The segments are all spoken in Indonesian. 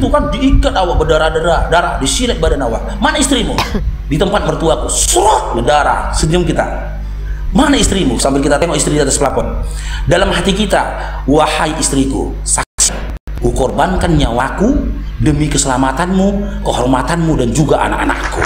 begitu kan diikat awak berdarah-darah, disilet badan awak. Mana istrimu? Di tempat mertuaku, surut berdarah, senyum kita. Mana istrimu? Sambil kita tengok istri di atas plafon. Dalam hati kita, wahai istriku, saksi, ku korbankan nyawaku demi keselamatanmu, kehormatanmu, dan juga anak-anakku.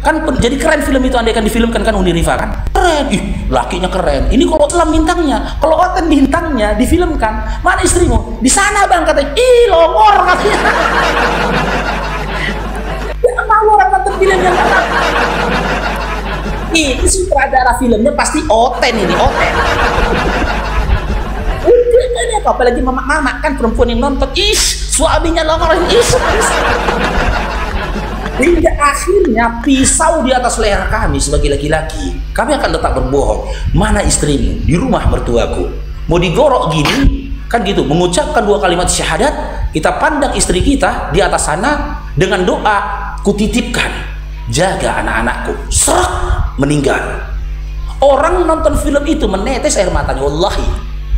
Kan jadi keren film itu, andai kan difilmkan kan Uni Riva kan keren, ih lakinya keren. Ini kalau Islam bintangnya, kalau Oten bintangnya difilmkan, mana istrimu? Di sana bang, katanya. Ih longor katanya. Ya mau orang nonton film yang mana? Ini sutradara filmnya pasti Oten ini, Oten. Udah apalagi mama kan perempuan yang nonton, suaminya longor, hingga akhirnya pisau di atas leher kami sebagai laki-laki. Kami akan tetap berbohong. Mana istrimu? Di rumah mertuaku. Mau digorok gini kan gitu, mengucapkan 2 kalimat syahadat, kita pandang istri kita di atas sana dengan doa, kutitipkan, jaga anak-anakku, serak, meninggal. Orang nonton film itu menetes air matanya, wallahi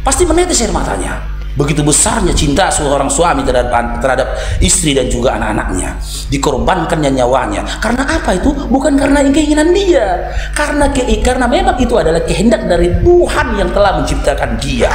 pasti menetes air matanya. Begitu besarnya cinta seorang suami terhadap istri dan juga anak-anaknya, dikorbankannya nyawanya. Karena apa itu? Bukan karena keinginan dia, karena memang itu adalah kehendak dari Tuhan yang telah menciptakan dia.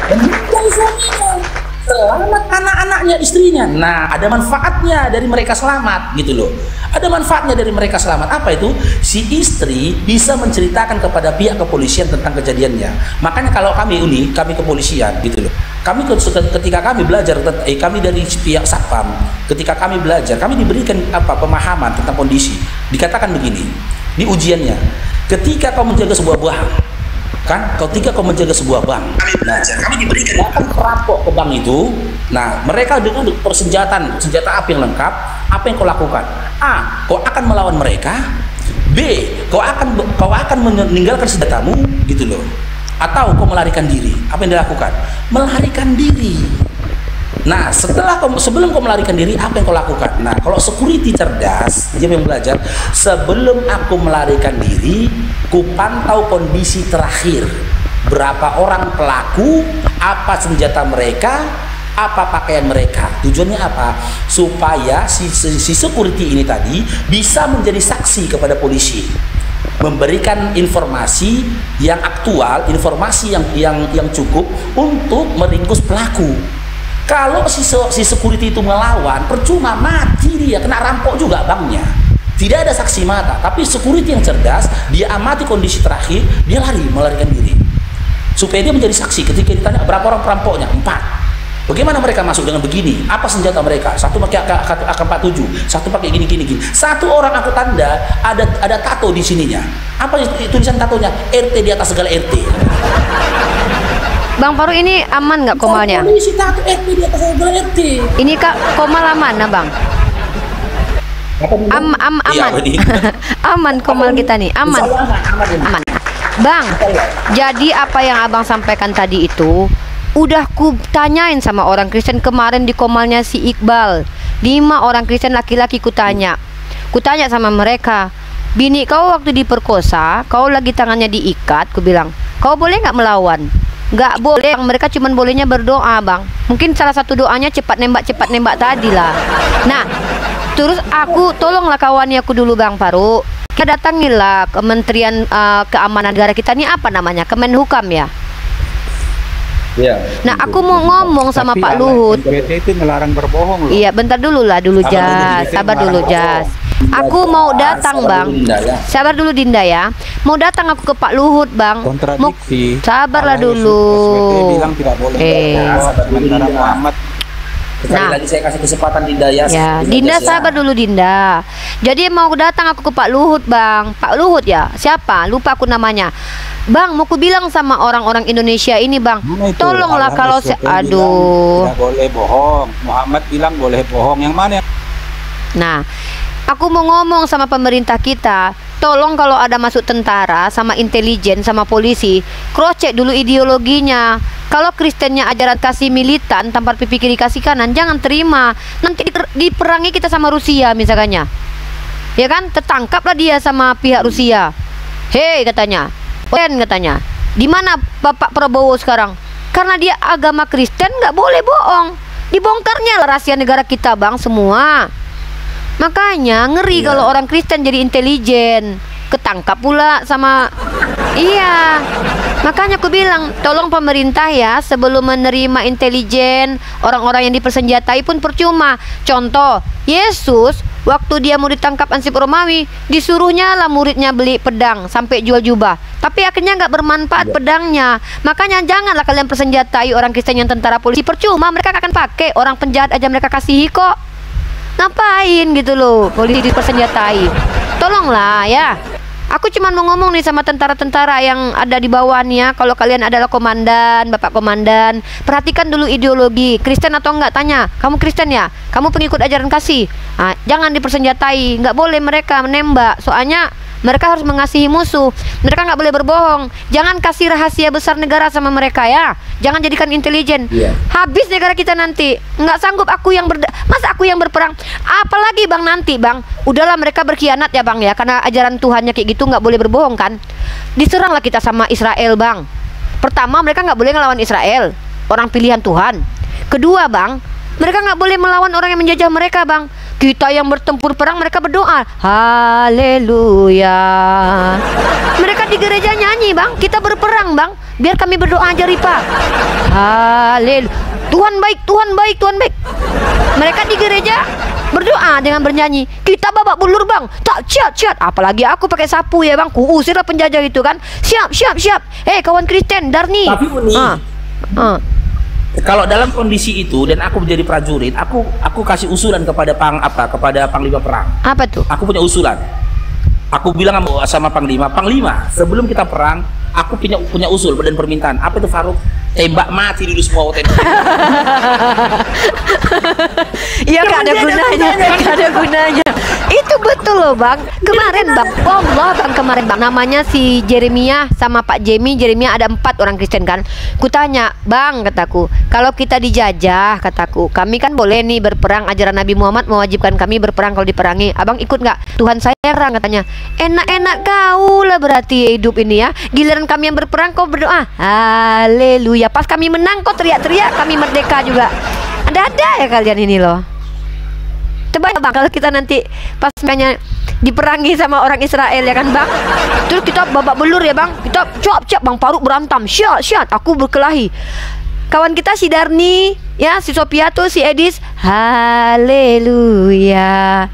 Dan suaminya selamat, anak-anaknya, istrinya. Nah, ada manfaatnya dari mereka selamat gitu loh. Ada manfaatnya dari mereka selamat. Apa itu? Si istri bisa menceritakan kepada pihak kepolisian tentang kejadiannya. Makanya kalau kami kepolisian gitu loh. Ketika kami belajar, kami dari pihak Satpam, ketika kami belajar, kami diberikan pemahaman tentang kondisi. Dikatakan begini, di ujiannya, ketika kau menjaga sebuah bank, kan? Ketika kau menjaga sebuah bank, kami diberikan akan perampok ke bank itu. Nah, mereka dengan senjata api yang lengkap, apa yang kau lakukan? A, kau akan melawan mereka. B, kau akan meninggalkan senjatamu gitu loh. Atau kau melarikan diri. Apa yang dilakukan? Melarikan diri. Nah, sebelum kau melarikan diri, apa yang kau lakukan? Nah, kalau security cerdas, dia yang belajar, sebelum aku melarikan diri, ku pantau kondisi terakhir. Berapa orang pelaku, apa senjata mereka, apa pakaian mereka. Tujuannya apa? Supaya si security ini tadi bisa menjadi saksi kepada polisi, memberikan informasi yang aktual, informasi yang cukup untuk meringkus pelaku. Kalau si security itu melawan, percuma, mati dia, kena rampok juga banknya. Tidak ada saksi mata, tapi security yang cerdas, dia amati kondisi terakhir, dia melarikan diri. Supaya dia menjadi saksi ketika ditanya berapa orang perampoknya? 4. Bagaimana mereka masuk dengan begini? Apa senjata mereka? Satu pakai AK-47, satu pakai gini. Satu orang aku tanda ada tato di sininya. Apa tulisan tatonya? RT di atas segala RT. Bang Faru, ini aman nggak komalnya? Polisi tato RT di atas segala RT. Ini Kak, komal aman nah Bang? Aman. Aman komal kita nih, aman. Bang, jadi apa yang Abang sampaikan tadi itu udah ku tanyain sama orang Kristen kemarin di komalnya si Iqbal. 5 orang Kristen laki-laki ku tanya sama mereka, bini kau waktu diperkosa, kau lagi tangannya diikat, ku bilang, kau boleh nggak melawan? Nggak boleh, mereka cuman bolehnya berdoa Bang. Mungkin salah satu doanya cepat nembak tadi lah. Nah, terus aku tolonglah kawannya aku dulu Bang Faru, kita datangilah Kementerian Keamanan Negara kita ini, apa namanya, Kemenhukam ya. Ya, nah aku mau ngomong sama Pak Luhut. NPT itu melarang berbohong loh. Iya, bentar dulu Jas, sabar dulu Jas. Aku mau datang Bang. Sabar dulu Dinda ya. Mau datang aku ke Pak Luhut Bang. Kontradiksi. Sabarlah dulu. SWT bilang tidak boleh. Sementara Muhammad. Sekali lagi saya kasih kesempatan Dinda ya. Dinda sabar dulu Dinda. Jadi mau datang aku ke Pak Luhut Bang. Pak Luhut ya, siapa? Lupa aku namanya. Bang, mau ku bilang sama orang-orang Indonesia ini Bang, tolonglah kalau aduh. Tidak boleh bohong. Muhammad bilang boleh bohong. Yang mana? Nah, aku mau ngomong sama pemerintah kita, tolong kalau ada masuk tentara sama intelijen sama polisi, cross check dulu ideologinya. Kalau Kristennya ajaran kasih militan tanpa pikir kiri kasih kanan, jangan terima. Nanti diperangi kita sama Rusia misalnya. Ya kan? Tertangkaplah dia sama pihak Rusia. Hei katanya, katanya. Di mana Bapak Prabowo sekarang? Karena dia agama Kristen nggak boleh bohong. Dibongkarnya lah rahasia negara kita bang semua. Makanya ngeri kalau orang Kristen jadi intelijen, ketangkap pula sama. Iya, makanya aku bilang tolong pemerintah ya, sebelum menerima intelijen orang-orang yang dipersenjatai pun percuma. Contoh Yesus waktu dia mau ditangkap Ansip Romawi, disuruhnya lah muridnya beli pedang sampai jual jubah, tapi akhirnya nggak bermanfaat pedangnya. Makanya janganlah kalian persenjatai orang Kristen yang tentara polisi, percuma mereka akan pakai, orang penjahat aja mereka kasihi kok. Ngapain gitu loh polisi dipersenjatai. Tolonglah ya. Aku cuma mau ngomong nih sama tentara-tentara yang ada di bawah nih ya. Kalau kalian adalah komandan, bapak komandan, perhatikan dulu ideologi. Kristen atau enggak, tanya. Kamu Kristen ya? Kamu pengikut ajaran kasih? Nah, jangan dipersenjatai. Nggak boleh mereka menembak. Soalnya mereka harus mengasihi musuh. Mereka nggak boleh berbohong. Jangan kasih rahasia besar negara sama mereka ya. Jangan jadikan intelijen. Habis negara kita nanti. Nggak sanggup aku yang masa aku yang berperang. Apalagi bang nanti bang. Udahlah mereka berkhianat ya bang ya. Karena ajaran Tuhannya kayak gitu, nggak boleh berbohong kan. Diseranglah kita sama Israel bang. Pertama mereka nggak boleh ngelawan Israel, orang pilihan Tuhan. Kedua bang, mereka nggak boleh melawan orang yang menjajah mereka bang. Kita yang bertempur perang, mereka berdoa haleluya. Mereka di gereja nyanyi bang, kita berperang bang, biar kami berdoa aja ripa. Haleluya, Tuhan baik, Tuhan baik, Tuhan baik. Mereka di gereja berdoa dengan bernyanyi, kita babak bulur bang, tak ciat. Apalagi aku pakai sapu ya bang, kuusir lah penjajah itu kan. Siap. Kawan Kristen Darni. Tapi Uni, kalau dalam kondisi itu dan aku menjadi prajurit, aku kasih usulan kepada kepada panglima perang. Apa tuh? Aku punya usulan. Aku bilang sama panglima, sebelum kita perang, aku punya usul dan permintaan. Apa itu Faruk? Tembak mati dulu semua tembak. Iya, gak ada gunanya. Itu betul loh bang. Kemarin bang, Allah bang, kemarin bang, namanya si Jeremia sama Pak Jeremia ada 4 orang Kristen kan. Kutanya, bang kataku, kalau kita dijajah kataku, kami kan boleh nih berperang, ajaran Nabi Muhammad mewajibkan kami berperang kalau diperangi. Abang ikut nggak? Tuhan saya serang katanya. Enak-enak kau lah berarti hidup ini ya. Giliran kami yang berperang kau berdoa haleluya. Pas kami menang kau teriak-teriak kami merdeka juga. Ada ya kalian ini loh. Coba bang, kalau kita nanti pas makanya diperangi sama orang Israel ya kan bang, terus kita babak belur ya bang, kita siap bang Faruk berantam, siap aku berkelahi. Kawan kita si Darni ya, si Sopiato, si Edis, haleluya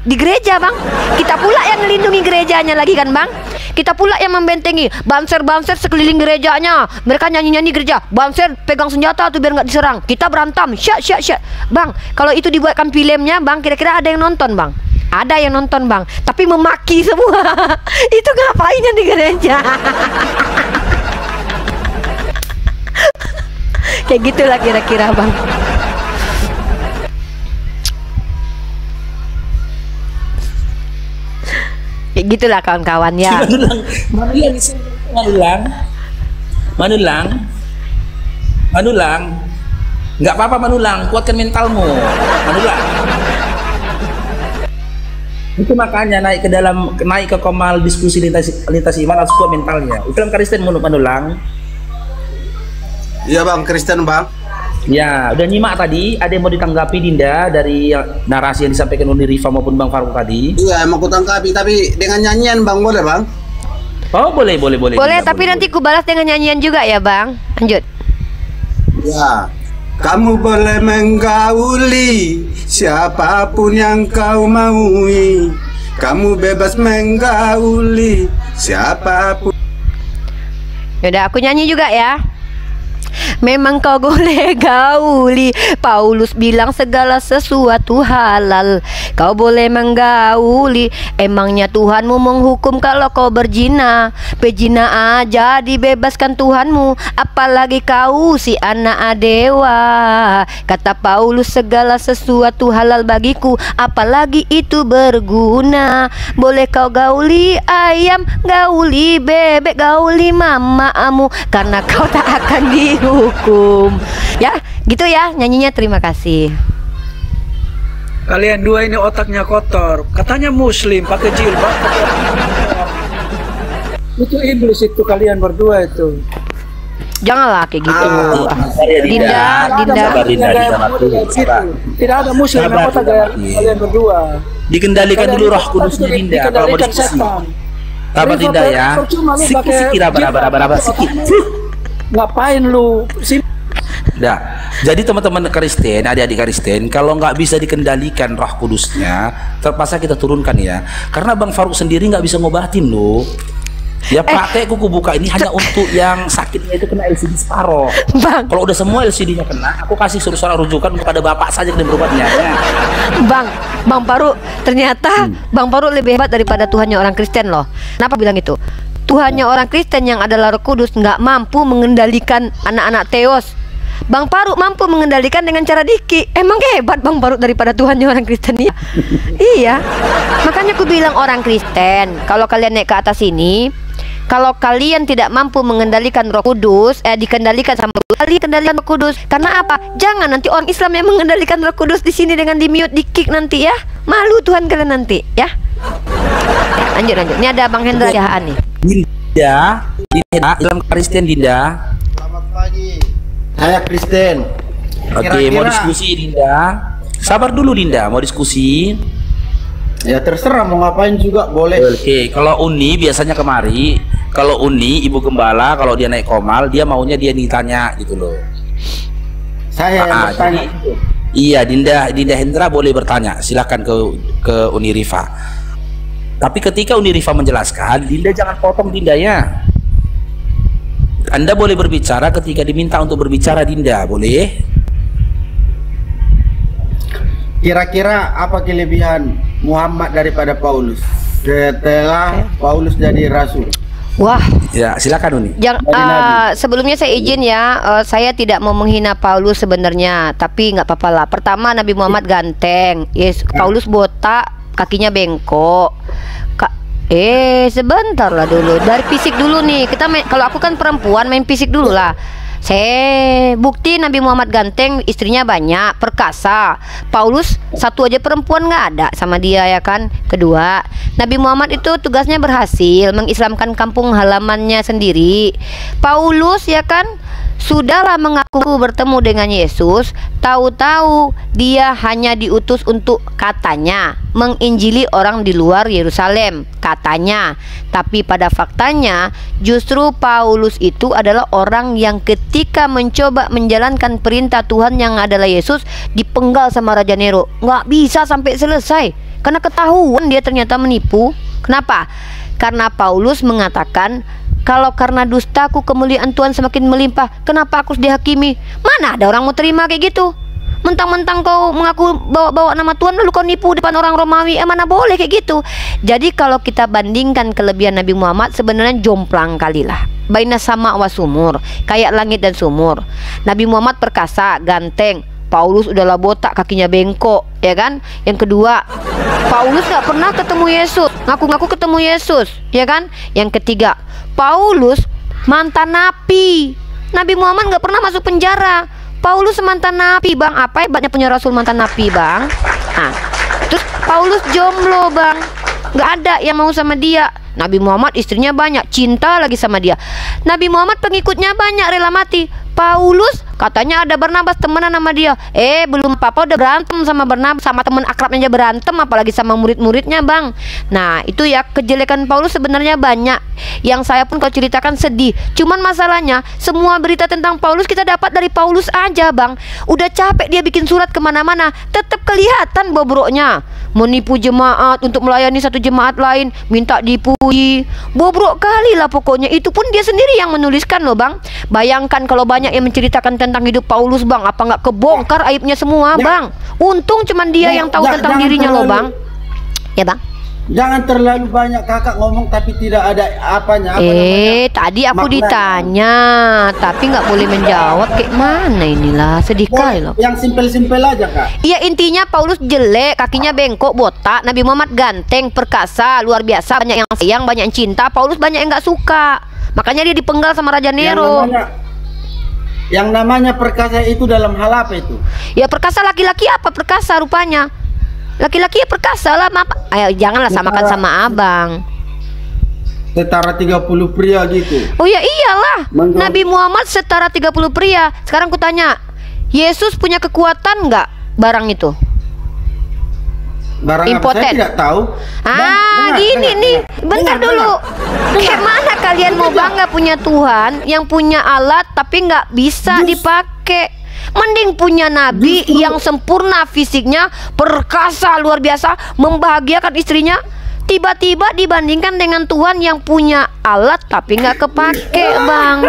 di gereja bang. Kita pula yang melindungi gerejanya lagi kan bang. Kita pula yang membentengi banser sekeliling gerejanya. Mereka nyanyi gereja, banser pegang senjata tuh biar nggak diserang. Kita berantam, syat bang. Kalau itu dibuatkan filmnya bang, kira-kira ada yang nonton bang? Ada yang nonton bang, tapi memaki semua. Itu ngapainnya di gereja? Kayak gitulah kira-kira bang. Kayak gitulah kawan-kawan ya. Manulang. Nggak apa-apa Manulang, kuatkan mentalmu. Manulang. Itu makanya naik ke komal diskusi lintas iman harus kuat mentalnya. Islam Kristen Manulang. Iya bang, Kristen bang. Ya, udah nyimak tadi. Ada yang mau ditanggapi Dinda dari narasi yang disampaikan oleh Rifa maupun Bang Faruk tadi? Iya, mau kutanggapi tapi dengan nyanyian bang, boleh bang? Oh boleh. Boleh, Dinda, tapi boleh. nanti ku balas dengan nyanyian juga ya bang. Lanjut. Ya, kamu boleh menggauli siapapun yang kau maui. Kamu bebas menggauli siapapun. Yaudah, aku nyanyi juga ya. Memang kau boleh gauli, Paulus bilang segala sesuatu halal. Kau boleh menggauli, emangnya Tuhanmu menghukum kalau kau berzina? Pezina aja dibebaskan Tuhanmu, apalagi kau si anak dewa. Kata Paulus segala sesuatu halal bagiku, apalagi itu berguna. Boleh kau gauli ayam, gauli bebek, gauli mamamu, karena kau tak akan dihukum. Ya, gitu ya nyanyinya. Terima kasih. Kalian dua ini otaknya kotor. Katanya muslim pakai jilbab. Itu iblis itu kalian berdua itu. Janganlah kayak gitu. Dinda. Sabar, Dinda, Tidak ada musuh yang kota kalian berdua. Dikendalikan dulu Roh Kudusnya, Dinda, kalau mau diskusi. Sabar, Dinda ya. Sikit apa sikit. Ngapain lu? Nah, jadi teman-teman Kristen, adik-adik Kristen, kalau nggak bisa dikendalikan Roh Kudusnya, terpaksa kita turunkan ya. Karena Bang Faruk sendiri nggak bisa ngobatin loh. Ya pakai kuku buka ini hanya untuk yang sakitnya itu kena LCD separoh. Bang. Kalau udah semua LCD-nya kena, aku kasih surat rujukan kepada bapak saja yang berobatnya. Bang Faruk, ternyata Bang Faruk lebih hebat daripada Tuhannya orang Kristen loh. Kenapa bilang itu? Tuhannya orang Kristen yang adalah Roh Kudus nggak mampu mengendalikan anak-anak Theos. Bang Faruk mampu mengendalikan dengan cara diki. Emang hebat Bang Faruk daripada Tuhannya orang Kristen ya. Iya. Makanya aku bilang orang Kristen, kalau kalian naik ke atas ini, kalau kalian tidak mampu mengendalikan Roh Kudus, dikendalikan sama kalian kendalikan Roh Kudus. Karena apa? Jangan nanti orang Islam yang mengendalikan Roh Kudus di sini dengan di mute, di kick nanti ya. Malu Tuhan kalian nanti, ya. Lanjut. Ini ada Bang Hendra Jahaan nih. Dinda, Islam Kristen Dinda. Selamat pagi. Saya Kristen. Oke, mau diskusi Dinda. Sabar dulu Dinda, mau diskusi. Ya terserah mau ngapain juga boleh. Oke, kalau Uni biasanya kemari. Kalau Uni ibu gembala, kalau dia naik komal, dia maunya dia ditanya gitu loh. Saya yang bertanya. Iya, Dinda Hendra boleh bertanya. Silakan ke Uni Rifa. Tapi ketika Uni Rifa menjelaskan, Dinda jangan potong Dindanya. Anda boleh berbicara ketika diminta untuk berbicara, Dinda, boleh? Kira-kira apa kelebihan Muhammad daripada Paulus setelah Paulus jadi rasul? Wah. Ya, silakan Uni. Sebelumnya saya izin ya, saya tidak mau menghina Paulus sebenarnya, tapi nggak apa-apa lah. Pertama, Nabi Muhammad ganteng, Paulus botak, kakinya bengkok. Sebentar lah dulu. Dari fisik dulu nih. Kalau aku kan perempuan, main fisik dulu lah. Bukti Nabi Muhammad ganteng, istrinya banyak, perkasa. Paulus satu aja perempuan nggak ada sama dia ya kan. Kedua, Nabi Muhammad itu tugasnya berhasil mengislamkan kampung halamannya sendiri. Paulus ya kan sudahlah mengaku bertemu dengan Yesus, tahu-tahu dia hanya diutus untuk katanya menginjili orang di luar Yerusalem, katanya. Tapi pada faktanya justru Paulus itu adalah orang yang ketika mencoba menjalankan perintah Tuhan yang adalah Yesus dipenggal sama Raja Nero. Nggak bisa sampai selesai karena ketahuan dia ternyata menipu. Kenapa? Karena Paulus mengatakan, kalau karena dustaku kemuliaan Tuhan semakin melimpah, kenapa aku harus dihakimi? Mana ada orang mau terima kayak gitu? Mentang-mentang kau mengaku bawa nama Tuhan lalu kau nipu depan orang Romawi, mana boleh kayak gitu. Jadi kalau kita bandingkan kelebihan Nabi Muhammad, sebenarnya jomplang kalilah. Baina sama wa sumur, kayak langit dan sumur. Nabi Muhammad perkasa, ganteng. Paulus udahlah botak, kakinya bengkok, ya kan? Yang kedua, Paulus gak pernah ketemu Yesus, ngaku-ngaku ketemu Yesus, ya kan? Yang ketiga, Paulus mantan napi. Nabi Muhammad gak pernah masuk penjara. Paulus mantan napi, Bang. Apa hebatnya punya rasul mantan napi, Bang? Nah, terus Paulus jomblo, Bang. Gak ada yang mau sama dia. Nabi Muhammad istrinya banyak, cinta lagi sama dia. Nabi Muhammad pengikutnya banyak, rela mati. Paulus katanya ada Barnabas temenan sama dia. Belum apa-apa udah berantem sama Barnabas, sama temen akrabnya aja berantem, apalagi sama murid-muridnya, Bang. Nah, itu ya kejelekan Paulus sebenarnya banyak. Yang saya pun kalau ceritakan sedih. Cuman masalahnya semua berita tentang Paulus kita dapat dari Paulus aja, Bang. Udah capek dia bikin surat kemana-mana, tetap kelihatan bobroknya. Menipu jemaat untuk melayani satu jemaat lain, minta dipuji. Bobrok kali lah pokoknya. Itu pun dia sendiri yang menuliskan loh, Bang. Bayangkan kalau banyak yang menceritakan tentang hidup Paulus, Bang, apa nggak kebongkar aibnya semua, Bang. Untung cuman dia yang tahu tentang dirinya loh, Bang. Ya, Bang. Jangan terlalu banyak kakak ngomong tapi tidak ada apanya. Tadi aku ditanya, tapi nggak boleh menjawab. Kayak mana inilah, sedih kali loh. Yang simpel-simpel aja, Kak. Iya, intinya Paulus jelek, kakinya bengkok, botak. Nabi Muhammad ganteng, perkasa, luar biasa, banyak yang sayang, banyak yang cinta. Paulus banyak yang nggak suka. Makanya dia dipenggal sama Raja Nero. Yang namanya perkasa itu dalam hal apa itu? Ya perkasa laki-laki apa perkasa rupanya? Laki-laki ya perkasa lah, Ayo janganlah samakan sama abang. setara 30 pria gitu. Oh ya iyalah, Mangga. Nabi Muhammad setara 30 pria. Sekarang ku tanya, Yesus punya kekuatan nggak barang itu? Barang apa Impoten. saya tidak tahu. Ah, gini nih, bentar dulu. Kayak mana kalian mau bangga punya Tuhan yang punya alat tapi nggak bisa dipakai? Mending punya nabi yang sempurna fisiknya, perkasa luar biasa, membahagiakan istrinya. Tiba-tiba dibandingkan dengan Tuhan yang punya alat tapi nggak kepake, Bang.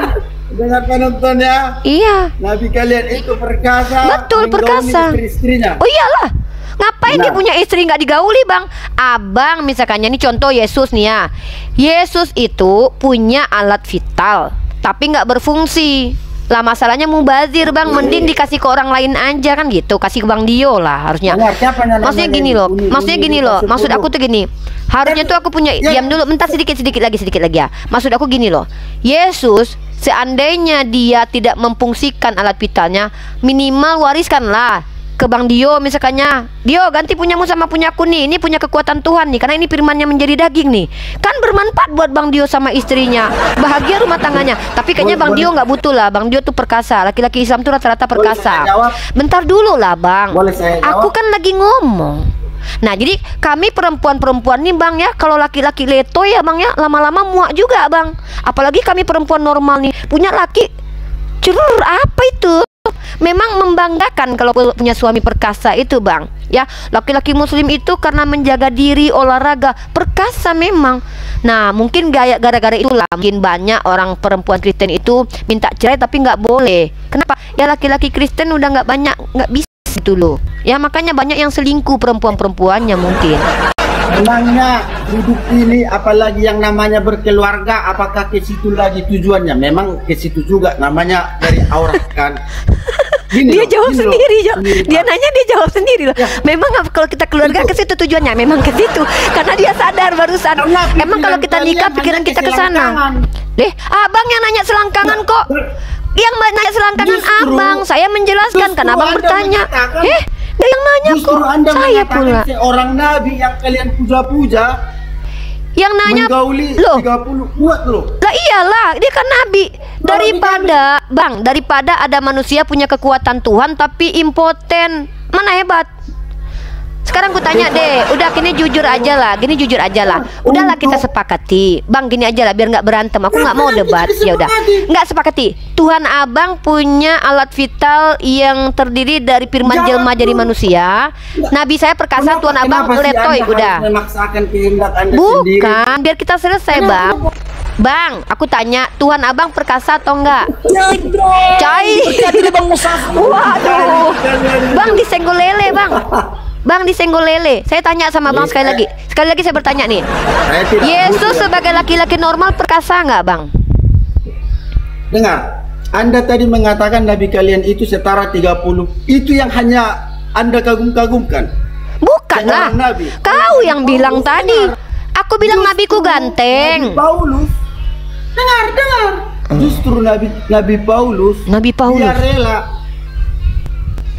Dengar penonton ya. Iya, Nabi kalian itu perkasa. betul, menggauli perkasa. istri-istrinya. Oh iyalah. Ngapain dia Nah. punya istri nggak digauli, Bang? Abang misalkannya ini contoh Yesus nih ya. Yesus itu punya alat vital tapi nggak berfungsi. Lah masalahnya mubazir, Bang. Mending dikasih ke orang lain aja kan gitu. Kasih ke Bang Dio lah harusnya. Dengar, siapa yang Maksudnya namanya gini ini? loh. Uni- Maksudnya Uni- gini Uni- loh. Uni- Maksud aku tuh gini. Harusnya tuh aku punya, diam dulu, bentar, sedikit lagi ya. Maksud aku gini loh. Yesus seandainya dia tidak memfungsikan alat vitalnya, minimal wariskanlah ke Bang Dio misalkannya. Dio ganti punyamu sama punyaku nih. Ini punya kekuatan Tuhan nih, karena ini firmannya menjadi daging nih. Kan bermanfaat buat Bang Dio sama istrinya. Bahagia rumah tangganya. Tapi kayaknya Bang Dio nggak butuh lah. Bang Dio tuh perkasa. Laki-laki Islam tuh rata-rata perkasa. saya jawab? Bentar dulu lah, Bang. Boleh saya jawab? Aku kan lagi ngomong. Nah jadi kami perempuan-perempuan nih, Bang ya, kalau laki-laki letoy ya, Bang ya, lama-lama muak juga, Bang. Apalagi kami perempuan normal nih punya laki curur, apa itu? Memang membanggakan kalau punya suami perkasa itu, Bang. Ya, laki-laki muslim itu karena menjaga diri, olahraga, perkasa memang. Nah, mungkin gara-gara itulah mungkin banyak orang perempuan Kristen itu minta cerai tapi nggak boleh. Kenapa? Ya laki-laki Kristen udah nggak bisa itu loh. Ya makanya banyak yang selingkuh perempuan-perempuannya mungkin. Memangnya hidup ini apalagi yang namanya berkeluarga, apakah ke situ lagi tujuannya? Memang ke situ juga, namanya dari aurat kan. Gini Dia loh, jawab gini loh, sendiri, Jo. gini, Dia Pak. nanya, dia jawab sendiri loh. Memang kalau kita keluarga ke situ tujuannya, memang ke situ. Karena dia sadar barusan. Karena Emang kalau kita pikiran nikah kalian pikiran hanya kita ke sana. keselangkangan. Abang yang nanya selangkangan kok. Yang nanya selangkangan Justru- abang, saya menjelaskan kan justru abang Anda bertanya. mengatakan- Dia yang nanya Justru kok. Anda Saya mengatakan pula. seorang nabi yang kalian puja-puja Yang nanya menggauli loh. 30 kuat loh. Lah iyalah, dia kan nabi. Daripada ada manusia punya kekuatan Tuhan tapi impoten, mana hebat? Sekarang gue tanya deh, udah gini jujur aja lah, Udahlah kita sepakati, Bang, gini aja lah biar nggak berantem. Aku nggak mau debat, ya udah. Nggak sepakati. Tuhan abang punya alat vital yang terdiri dari firman jelma jadi manusia. Nabi saya perkasa, Tuhan abang Kenapa sih letoy, Anda udah. harus memaksakan kehendak Anda sendiri? Bukan, biar kita selesai, Bang. Bang, aku tanya, Tuhan abang perkasa atau enggak? Cai. Bang Musaf. Waduh. Bang disenggol lele, Bang. Bang disenggol lele. Saya tanya sama Bang sekali lagi. Sekali lagi saya bertanya nih. Saya tidak Yesus butuh. sebagai laki-laki normal perkasa enggak, Bang? Dengar, Anda tadi mengatakan nabi kalian itu setara 30. Itu yang hanya Anda kagum-kagumkan. Bukan lah. Seorang nabi. Kau yang bilang Dengar. tadi. Aku bilang nabiku ganteng. Nabi Paulus. Dengar. Justru Nabi Paulus. Nabi Paulus. Dia rela.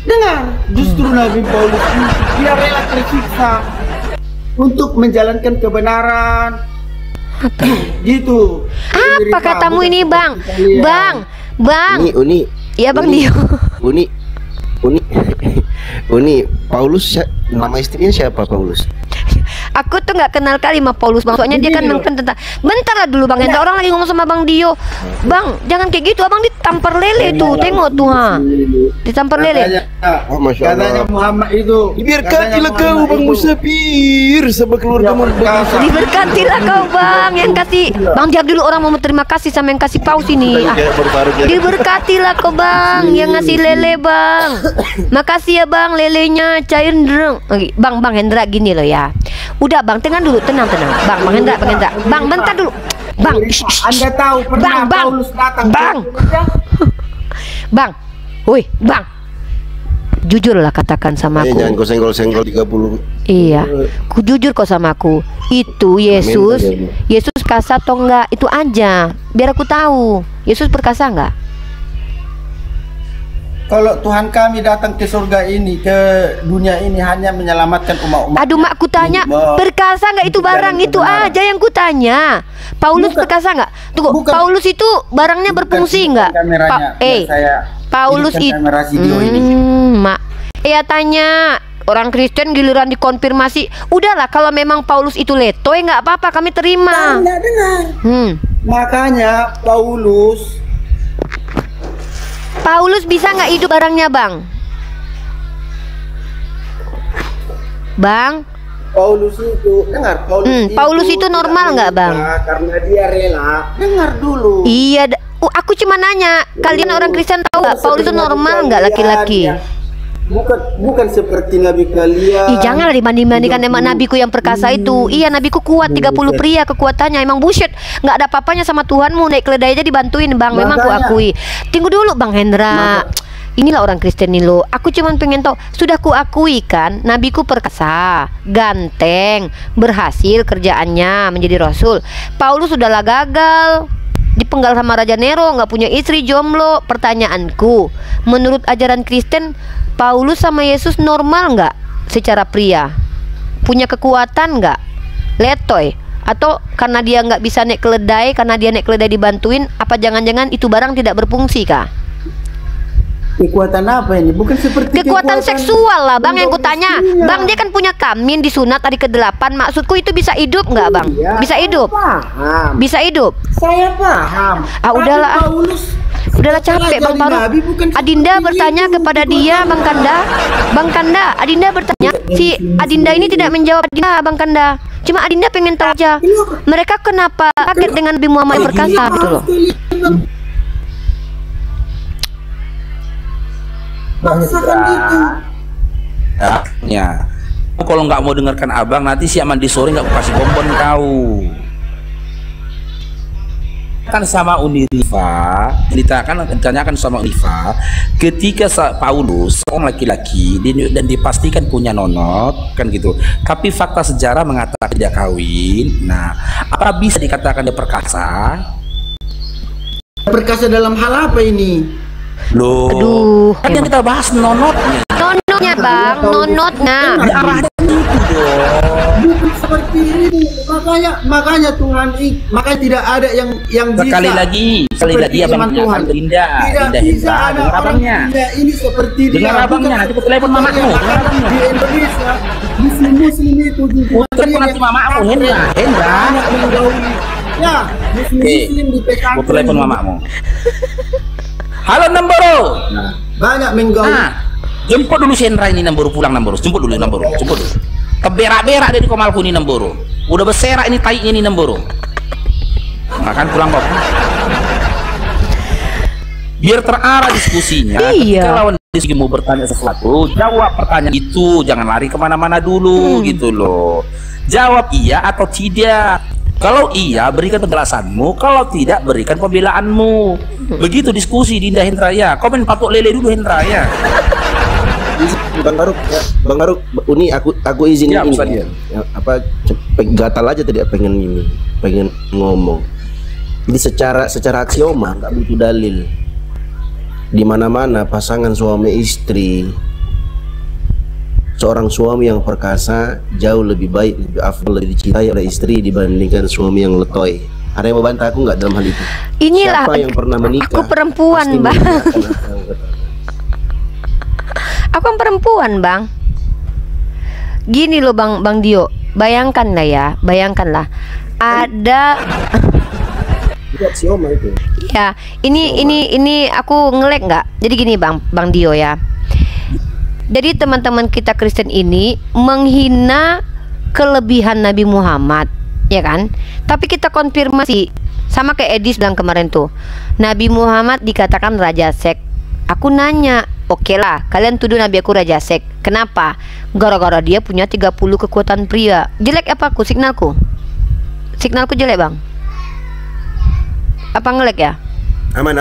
Dengar, justru Nabi Paulus ini dia rela tersiksa untuk menjalankan kebenaran. Gitu. Apa katamu ini, Bang? Bang. Uni. Iya, Bang Uni. Dio. Uni, Paulus nama istrinya siapa Paulus? Aku tuh nggak kenal kali sama Paulus, Bang. Soalnya dia kan mengklaim tentang. Bentar lah dulu, Bang Hendra. Orang lagi ngomong sama Bang Dio. Bang, jangan kayak gitu. Abang ditampar lele tuh. Tengok tuh, ha. Ditampar lele. Oh, Masya Allah. Katanya Muhammad itu. Diberkatilah katanya kau Muhammad Bang itu- Musafir sama keluargamu. Perkasa. Diberkatilah kau, Bang, yang kasih. Bang, jawab dulu, orang mau terima kasih sama yang kasih paus ini. Ah. Diberkatilah kau, Bang, yang ngasih lele, Bang. Makasih ya, Bang, lelenya cair dereng. Oke, Bang Hendra, gini loh ya. Udah, Bang, tenang dulu, tenang. Bang Hendra. Bang, bentar dulu. Bang, Anda tahu pernah Bang. Paulus datang Bang. Bang. Woi, Bang. Jujurlah katakan sama aku. Jangan kau senggol-senggol 30. Iya, ku jujur kok sama aku. Itu Yesus, Amin. Yesus perkasa atau enggak? Itu aja. Biar aku tahu. Yesus perkasa enggak? kalau Tuhan kami datang ke surga ini, ke dunia ini hanya menyelamatkan umat-umat. Aduh mak, ku tanya, perkasa nggak itu barang itu aja yang ku tanya. Paulus perkasa nggak? Tunggu, Paulus itu barangnya berfungsi nggak? Paulus itu, mak, ya tanya. Orang Kristen giliran dikonfirmasi, udahlah kalau memang Paulus itu letoy nggak apa-apa, kami terima. Nggak dengar. Makanya Paulus bisa nggak hidup barangnya, Bang? Bang? Paulus itu, dengar, Paulus itu normal nggak, Bang? Karena dia rela. Dengar dulu. Iya, aku cuma nanya, kalian orang Kristen tahu nggak Paulus itu normal nggak laki-laki? Bukan seperti nabi kalian. Ih, janganlah dibanding-bandingkan sama nabiku yang perkasa itu. Iya, nabiku kuat 30 pria kekuatannya. Emang bullshit. Nggak ada apa-apanya sama Tuhanmu. Naik keledai aja dibantuin, Bang. Memang aku akui. Tunggu dulu, Bang Hendra. Inilah orang Kristen nih lo. Aku cuma pengen tahu. Sudah ku akui kan, nabiku perkasa, ganteng, berhasil kerjaannya menjadi rasul. Paulus sudahlah gagal, dipenggal sama Raja Nero, nggak punya istri, jomblo. Pertanyaanku, menurut ajaran Kristen, Paulus sama Yesus normal nggak secara pria? Punya kekuatan nggak? Letoy? Atau karena dia nggak bisa naik keledai, karena dia naik keledai dibantuin, apa jangan-jangan itu barang tidak berfungsi kah? Kekuatan apa ini? Bukan seperti kekuatan seksual lah, Bang, yang kutanya. Bang, dia kan punya kamin disunat hari ke-8. Maksudku itu bisa hidup nggak, Bang? Bisa hidup? Paham. Bisa hidup? Saya paham. Udahlah. Udahlah capek, Bang Paru. Adinda bertanya kepada dia, Bang Kanda. Bang Kanda, Adinda bertanya. Si Adinda ini tidak menjawab Adinda, Bang Kanda. Cuma Adinda pengen tahu aja, mereka kenapa kaget dengan Nabi Muhammad perkasa gitu loh. Ya, kalau nggak mau dengarkan abang, nanti si Aman di sore nggak kasih bonbon kau. Kan sama Uniriva, ditanyakan sama Uniriva, ketika Paulus seorang laki-laki dan dipastikan punya nonot, kan gitu. Tapi fakta sejarah mengatakan dia kawin. Nah, apa bisa dikatakan dia perkasa? Perkasa dalam hal apa ini? Loh, aduh, kan yang kita bahas nonotnya. Nonotnya, Bang, nonotnya. Arahnya itu dong. Bukan seperti ini. Makanya Tuhan, makanya tidak ada yang sekali bisa. Sekali lagi abang Tuhan Linda. Tidak bisa ada orang Linda ini seperti dia. Dengar abangnya, nanti aku telepon mamamu. Di Indonesia, Muslim itu juga. Telepon nanti mamamu, Hendra. Ya, Muslim di PKK. Aku telepon mamamu. Halo Namboro. Nah, banyak menggaul. Jemput dulu si Hendra ini Namboro, pulang Namboro. Jemput dulu Namboro. Keberak-berak dari komalku ini Namboro. Udah berserak ini tainya ini Namboro. Makan pulang kok. Biar terarah diskusinya. Iya. Ketika lawan diskusi mau bertanya sesuatu, jawab pertanyaan itu, jangan lari kemana-mana dulu gitu loh. Jawab iya atau tidak. Kalau iya, berikan penjelasanmu. Kalau tidak, berikan pembelaanmu. Begitu diskusi Dinda Hendra ya. Komen patok lele dulu Hendra ya. Bang Baruk, Uni aku izin ya, ini. Ya, apa gatal aja tadi pengen ngomong. Jadi secara aksioma nggak butuh dalil. Di mana-mana pasangan suami istri, seorang suami yang perkasa jauh lebih baik, lebih afdal, lebih dicintai oleh istri dibandingkan suami yang letoy. Ada yang mau bantah aku nggak dalam hal itu? Inilah siapa yang pernah menikah? Aku perempuan, Bang. Aku perempuan, Bang. Gini loh, Bang Dio. Bayangkanlah ada sioma itu. Ya, ini aku ngelek nggak? Jadi gini, Bang Dio ya. Jadi teman-teman kita Kristen ini menghina kelebihan Nabi Muhammad, ya kan? Tapi kita konfirmasi sama kayak Edis bilang kemarin tuh, Nabi Muhammad dikatakan raja seks. Aku nanya, oke lah, kalian tuduh Nabi aku raja seks. Kenapa? Gara-gara dia punya 30 kekuatan pria. Jelek apa aku signalku? Signalku jelek, Bang? Apa ngelek ya? Aman.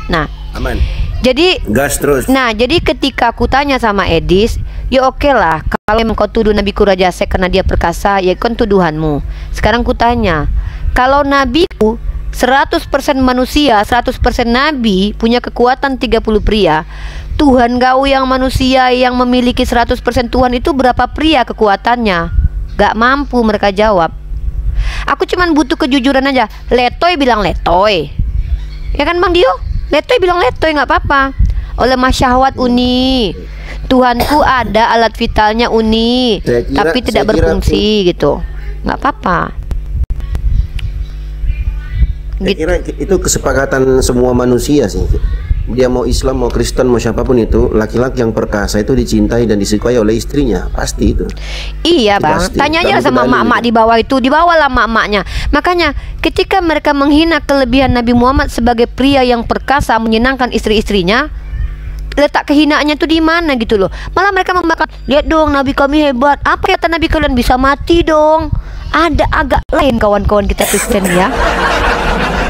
Nah, aman. Jadi gas terus. Nah, jadi ketika aku tanya sama Edis, ya oke lah, kalau memang kau tuduh nabiku raja seks karena dia perkasa, ya kan tuduhanmu. Sekarang ku tanya, kalau nabiku 100% manusia, 100% nabi, punya kekuatan 30 pria. Tuhan kau yang manusia yang memiliki 100% Tuhan itu berapa pria kekuatannya? Gak mampu mereka jawab. Aku cuman butuh kejujuran aja. Letoy bilang letoy, ya kan Bang Dio? Letoy bilang letoy, nggak apa-apa. Oleh syahwat uni, Tuhanku ada, alat vitalnya uni, tapi tidak berfungsi gitu. Nggak apa-apa. Saya kira itu kesepakatan semua manusia sih. Dia mau Islam, mau Kristen, mau siapapun itu, laki-laki yang perkasa itu dicintai dan disukai oleh istrinya, pasti itu. Iya Itu Bang, pasti. tanya aja Kamu sama berani mak-mak itu. di bawah itu, dibawalah mak-maknya. Makanya ketika mereka menghina kelebihan Nabi Muhammad sebagai pria yang perkasa menyenangkan istri-istrinya, letak kehinaannya tuh di mana gitu loh. Malah mereka membakar, lihat dong Nabi kami hebat. Apa kata Nabi kalian bisa mati dong? Ada agak lain kawan-kawan kita Kristen ya.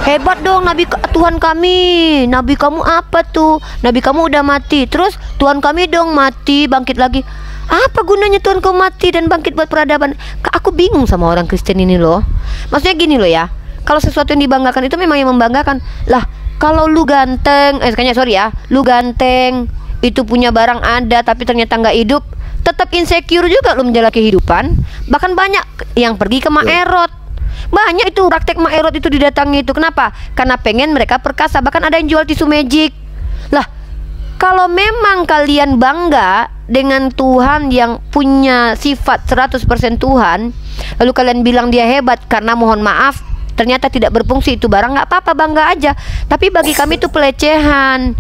Hebat dong Nabi Tuhan kami. Nabi kamu apa tuh? Nabi kamu udah mati. Terus Tuhan kami dong mati, bangkit lagi. Apa gunanya Tuhan kamu mati dan bangkit buat peradaban? Aku bingung sama orang Kristen ini loh. Maksudnya gini loh ya. Kalau sesuatu yang dibanggakan itu memang yang membanggakan. Lah, kalau lu ganteng, lu ganteng, itu punya barang ada tapi ternyata nggak hidup, tetap insecure juga lu menjalani kehidupan. Bahkan banyak yang pergi ke Maerot. Banyak itu praktek Maerot itu didatangi itu. Kenapa? Karena pengen mereka perkasa. Bahkan ada yang jual tisu magic. Lah, kalau memang kalian bangga dengan Tuhan yang punya sifat 100% Tuhan, lalu kalian bilang dia hebat karena mohon maaf ternyata tidak berfungsi itu barang, nggak apa-apa, bangga aja. Tapi bagi kami itu pelecehan.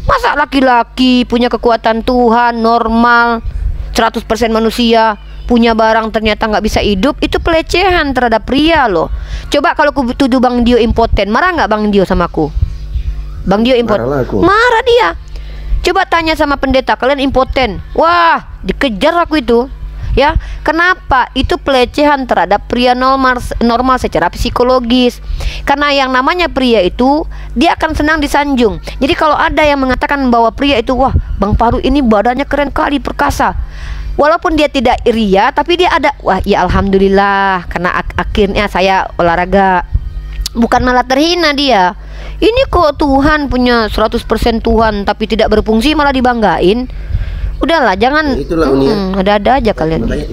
Masa laki-laki punya kekuatan Tuhan normal 100% manusia punya barang ternyata nggak bisa hidup, itu pelecehan terhadap pria loh. Coba kalau aku tuduh Bang Dio impoten, marah nggak Bang Dio sama aku? Bang Dio impoten, Marahlah aku. marah dia. Coba tanya sama pendeta, kalian impoten, wah dikejar aku itu. Ya, kenapa? Itu pelecehan terhadap pria normal secara psikologis. Karena yang namanya pria itu dia akan senang disanjung. Jadi kalau ada yang mengatakan bahwa pria itu, wah Bang Paru ini badannya keren kali, perkasa, walaupun dia tidak ria, tapi dia ada, wah ya alhamdulillah karena akhirnya saya olahraga. Bukan malah terhina dia. Ini kok Tuhan punya 100% Tuhan tapi tidak berfungsi malah dibanggain. Udahlah, jangan. Itulah unik. Ada-ada aja kalian. Makanya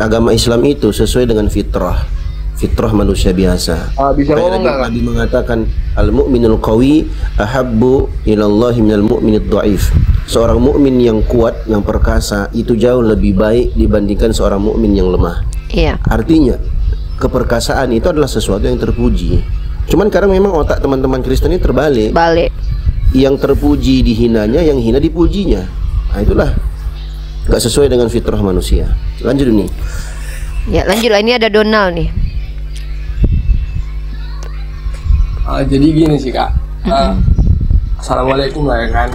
agama Islam itu sesuai dengan fitrah manusia biasa. Bisa Kayak ngomong nggak, Kak? Nabi mengatakan al-mu'minul qawi ahabbu ilallahi minal mu'minid dhaif. Seorang mukmin yang kuat, yang perkasa itu jauh lebih baik dibandingkan seorang mukmin yang lemah. Iya. Artinya keperkasaan itu adalah sesuatu yang terpuji. Cuman karena memang otak teman-teman Kristen ini terbalik. Balik. Yang terpuji dihinanya, yang hina dipujinya. Nah itulah gak sesuai dengan fitrah manusia. Lanjut nih. Ya lanjut lah, ini ada Donald nih. Jadi gini sih Kak. Assalamualaikum lah ya kan.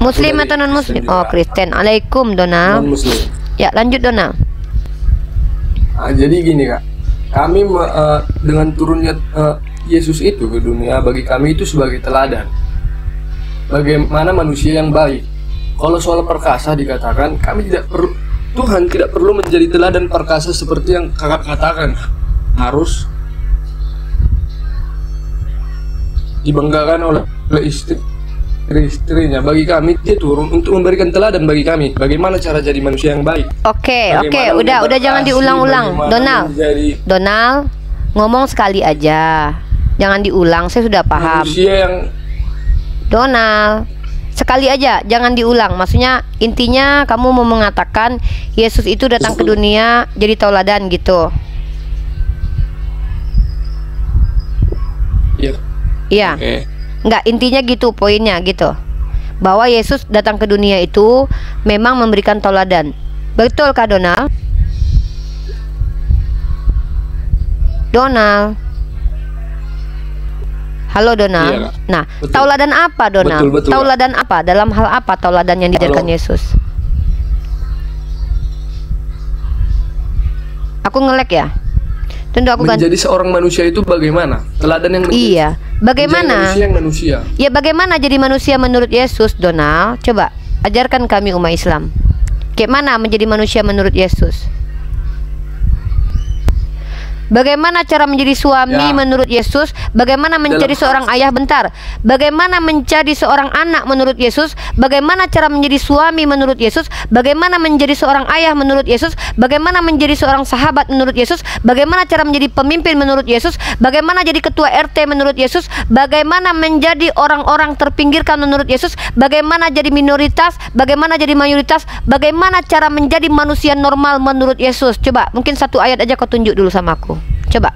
Muslim atau non muslim? Oh Kristen. Alaikum Donald. Non muslim. Ya lanjut Donald. Jadi gini Kak. Kami dengan turunnya Yesus itu ke dunia, bagi kami itu sebagai teladan. Bagaimana manusia yang baik. Kalau soal perkasa dikatakan kami tidak perlu, Tuhan tidak perlu menjadi teladan perkasa seperti yang kakak katakan. Harus dibanggakan oleh istrinya. Bagi kami dia turun untuk memberikan teladan bagi kami. Bagaimana cara jadi manusia yang baik. Oke, udah jangan diulang-ulang. Donald, ngomong sekali aja. Jangan diulang, saya sudah paham. Manusia yang Donald, sekali aja, jangan diulang. Maksudnya intinya kamu mau mengatakan Yesus itu datang ke dunia jadi tauladan gitu. Iya. Iya. Oke. Enggak, intinya gitu, poinnya gitu. Bahwa Yesus datang ke dunia itu memang memberikan tauladan. Betul kah Donald? Donald. Halo Donald. Iya, Kak. Nah, Betul. tauladan apa Donald? Betul, Tauladan apa? Dalam hal apa tauladan yang diajarkan Halo. Yesus? Aku ngelek ya. Tunggu aku ganti. Menjadi seorang manusia itu bagaimana? Teladan yang Iya. Bagaimana? menjadi manusia yang manusia. Ya bagaimana jadi manusia menurut Yesus, Donald? Coba ajarkan kami umat Islam. Kayak mana menjadi manusia menurut Yesus? Bagaimana cara menjadi suami Ya. menurut Yesus? Bagaimana menjadi seorang ayah? Bentar. Bagaimana menjadi seorang anak menurut Yesus? Bagaimana cara menjadi suami menurut Yesus? Bagaimana menjadi seorang ayah menurut Yesus? Bagaimana menjadi seorang sahabat menurut Yesus? Bagaimana cara menjadi pemimpin menurut Yesus? Bagaimana jadi ketua RT menurut Yesus? Bagaimana menjadi orang-orang terpinggirkan menurut Yesus? Bagaimana jadi minoritas? Bagaimana jadi mayoritas? Bagaimana cara menjadi manusia normal menurut Yesus? Coba, mungkin satu ayat aja kau tunjuk dulu sama aku. Coba.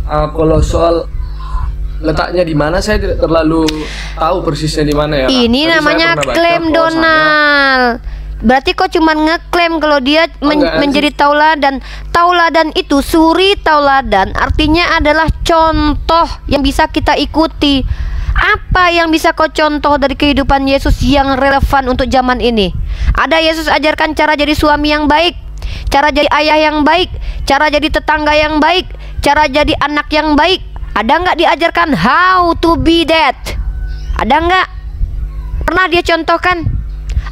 Kalau soal letaknya di mana saya tidak terlalu tahu persisnya di mana ya, Kak. Ini Tapi saya namanya pernah baca klaim bahwasannya- Donald. Berarti kau cuma ngeklaim kalau dia Enggak, menjadi tauladan. Tauladan itu, suri tauladan artinya adalah contoh yang bisa kita ikuti. Apa yang bisa kau contoh dari kehidupan Yesus yang relevan untuk zaman ini? Ada Yesus ajarkan cara jadi suami yang baik, cara jadi ayah yang baik, cara jadi tetangga yang baik, cara jadi anak yang baik. Ada nggak diajarkan how to be that? Ada nggak? Pernah dia contohkan?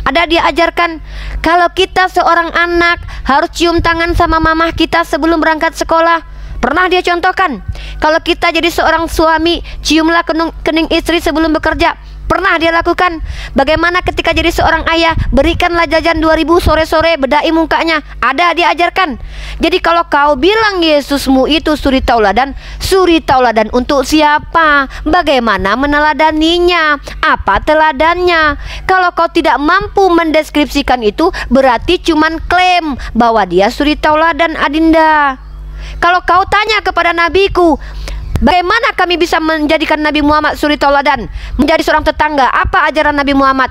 Ada dia ajarkan kalau kita seorang anak harus cium tangan sama mamah kita sebelum berangkat sekolah? Pernah dia contohkan kalau kita jadi seorang suami, ciumlah kening istri sebelum bekerja? Pernah dia lakukan? Bagaimana ketika jadi seorang ayah, berikanlah jajan 2000 sore-sore, bedai mukanya? Ada dia ajarkan. Jadi kalau kau bilang Yesusmu itu suri tauladan untuk siapa? Bagaimana meneladaninya? Apa teladannya? Kalau kau tidak mampu mendeskripsikan itu, berarti cuman klaim bahwa dia suri tauladan, Adinda. Kalau kau tanya kepada nabiku, bagaimana kami bisa menjadikan Nabi Muhammad suri tauladan, menjadi seorang tetangga? Apa ajaran Nabi Muhammad?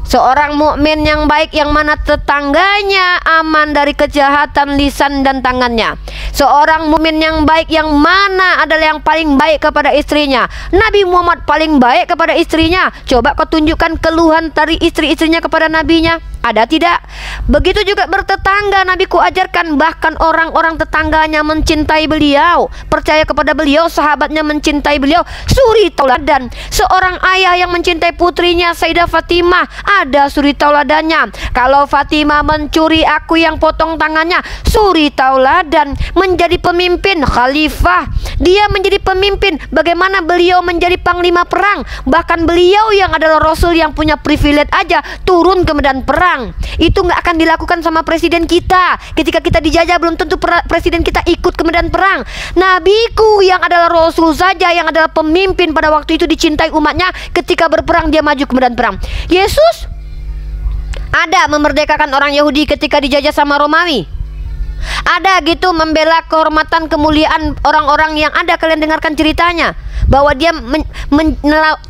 Seorang mukmin yang baik yang mana tetangganya aman dari kejahatan lisan dan tangannya. Seorang mukmin yang baik yang mana adalah yang paling baik kepada istrinya. Nabi Muhammad paling baik kepada istrinya. Coba kau tunjukkan keluhan dari istri-istrinya kepada nabinya. Ada tidak? Begitu juga bertetangga, Nabiku ajarkan bahkan orang-orang tetangganya mencintai beliau, percaya kepada beliau, sahabatnya mencintai beliau. Suri tauladan. Seorang ayah yang mencintai putrinya Sayyidah Fatimah, ada suri tauladannya. Kalau Fatimah mencuri, aku yang potong tangannya. Suri tauladan. Menjadi pemimpin, khalifah, dia menjadi pemimpin. Bagaimana beliau menjadi panglima perang? Bahkan beliau yang adalah Rasul yang punya privilege aja turun ke medan perang. Itu nggak akan dilakukan sama presiden kita. Ketika kita dijajah belum tentu presiden kita ikut ke medan perang. Nabiku yang adalah Rasul saja, yang adalah pemimpin pada waktu itu, dicintai umatnya, ketika berperang dia maju ke medan perang. Yesus ada memerdekakan orang Yahudi ketika dijajah sama Romawi. Ada gitu membela kehormatan kemuliaan orang-orang yang ada. Kalian dengarkan ceritanya bahwa dia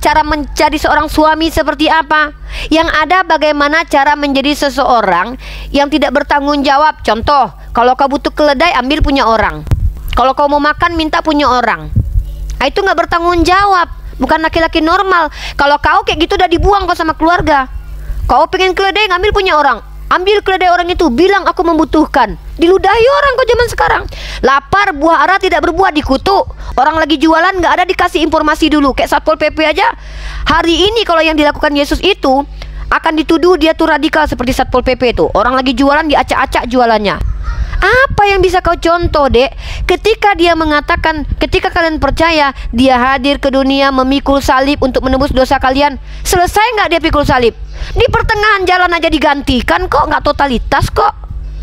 cara menjadi seorang suami seperti apa. Yang ada bagaimana cara menjadi seseorang yang tidak bertanggung jawab. Contoh, kalau kau butuh keledai, ambil punya orang. Kalau kau mau makan, minta punya orang. Nah, itu nggak bertanggung jawab. Bukan laki-laki normal. Kalau kau kayak gitu udah dibuang kau sama keluarga. Kau pengen keledai, ngambil punya orang. Ambil keledai orang itu, bilang aku membutuhkan. Diludahi orang kok zaman sekarang. Lapar, buah ara tidak berbuah, dikutuk. Orang lagi jualan nggak ada dikasih informasi dulu. Kayak Satpol PP aja. Hari ini kalau yang dilakukan Yesus itu akan dituduh dia tuh radikal seperti Satpol PP itu. Orang lagi jualan diacak-acak jualannya. Apa yang bisa kau contoh, Dek? Ketika dia mengatakan, ketika kalian percaya dia hadir ke dunia memikul salib untuk menebus dosa kalian, selesai nggak dia pikul salib? Di pertengahan jalan aja digantikan kok, nggak totalitas kok.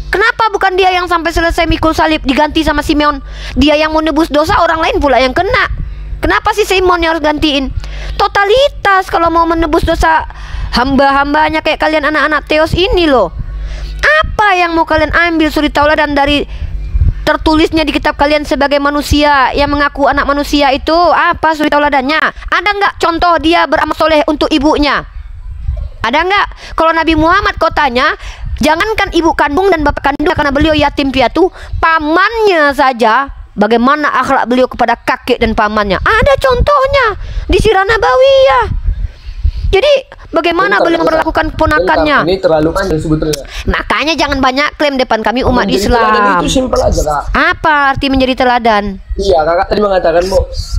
Kenapa bukan dia yang sampai selesai mikul salib diganti sama Simeon? Dia yang mau nebus dosa, orang lain pula yang kena. Kenapa sih Simeon yang harus gantiin? Totalitas kalau mau menebus dosa hamba-hambanya kayak kalian anak-anak Theos ini loh. Apa yang mau kalian ambil suri tauladan dari tertulisnya di kitab kalian sebagai manusia yang mengaku anak manusia itu? Apa suri tauladannya? Ada nggak contoh dia beramal soleh untuk ibunya? Ada nggak? Kalau Nabi Muhammad kau tanya, jangankan ibu kandung dan bapak kandung karena beliau yatim piatu, pamannya saja bagaimana akhlak beliau kepada kakek dan pamannya. Ada contohnya di Sirah Nabawiyah. Jadi bagaimana beliau memperlakukan keponakannya? Ini terlalu panjang sebetulnya. Makanya jangan banyak klaim depan kami umat Menjadi teladan Islam. itu simpel aja, Kak. Apa arti menjadi teladan? Iya, Kakak tadi mengatakan,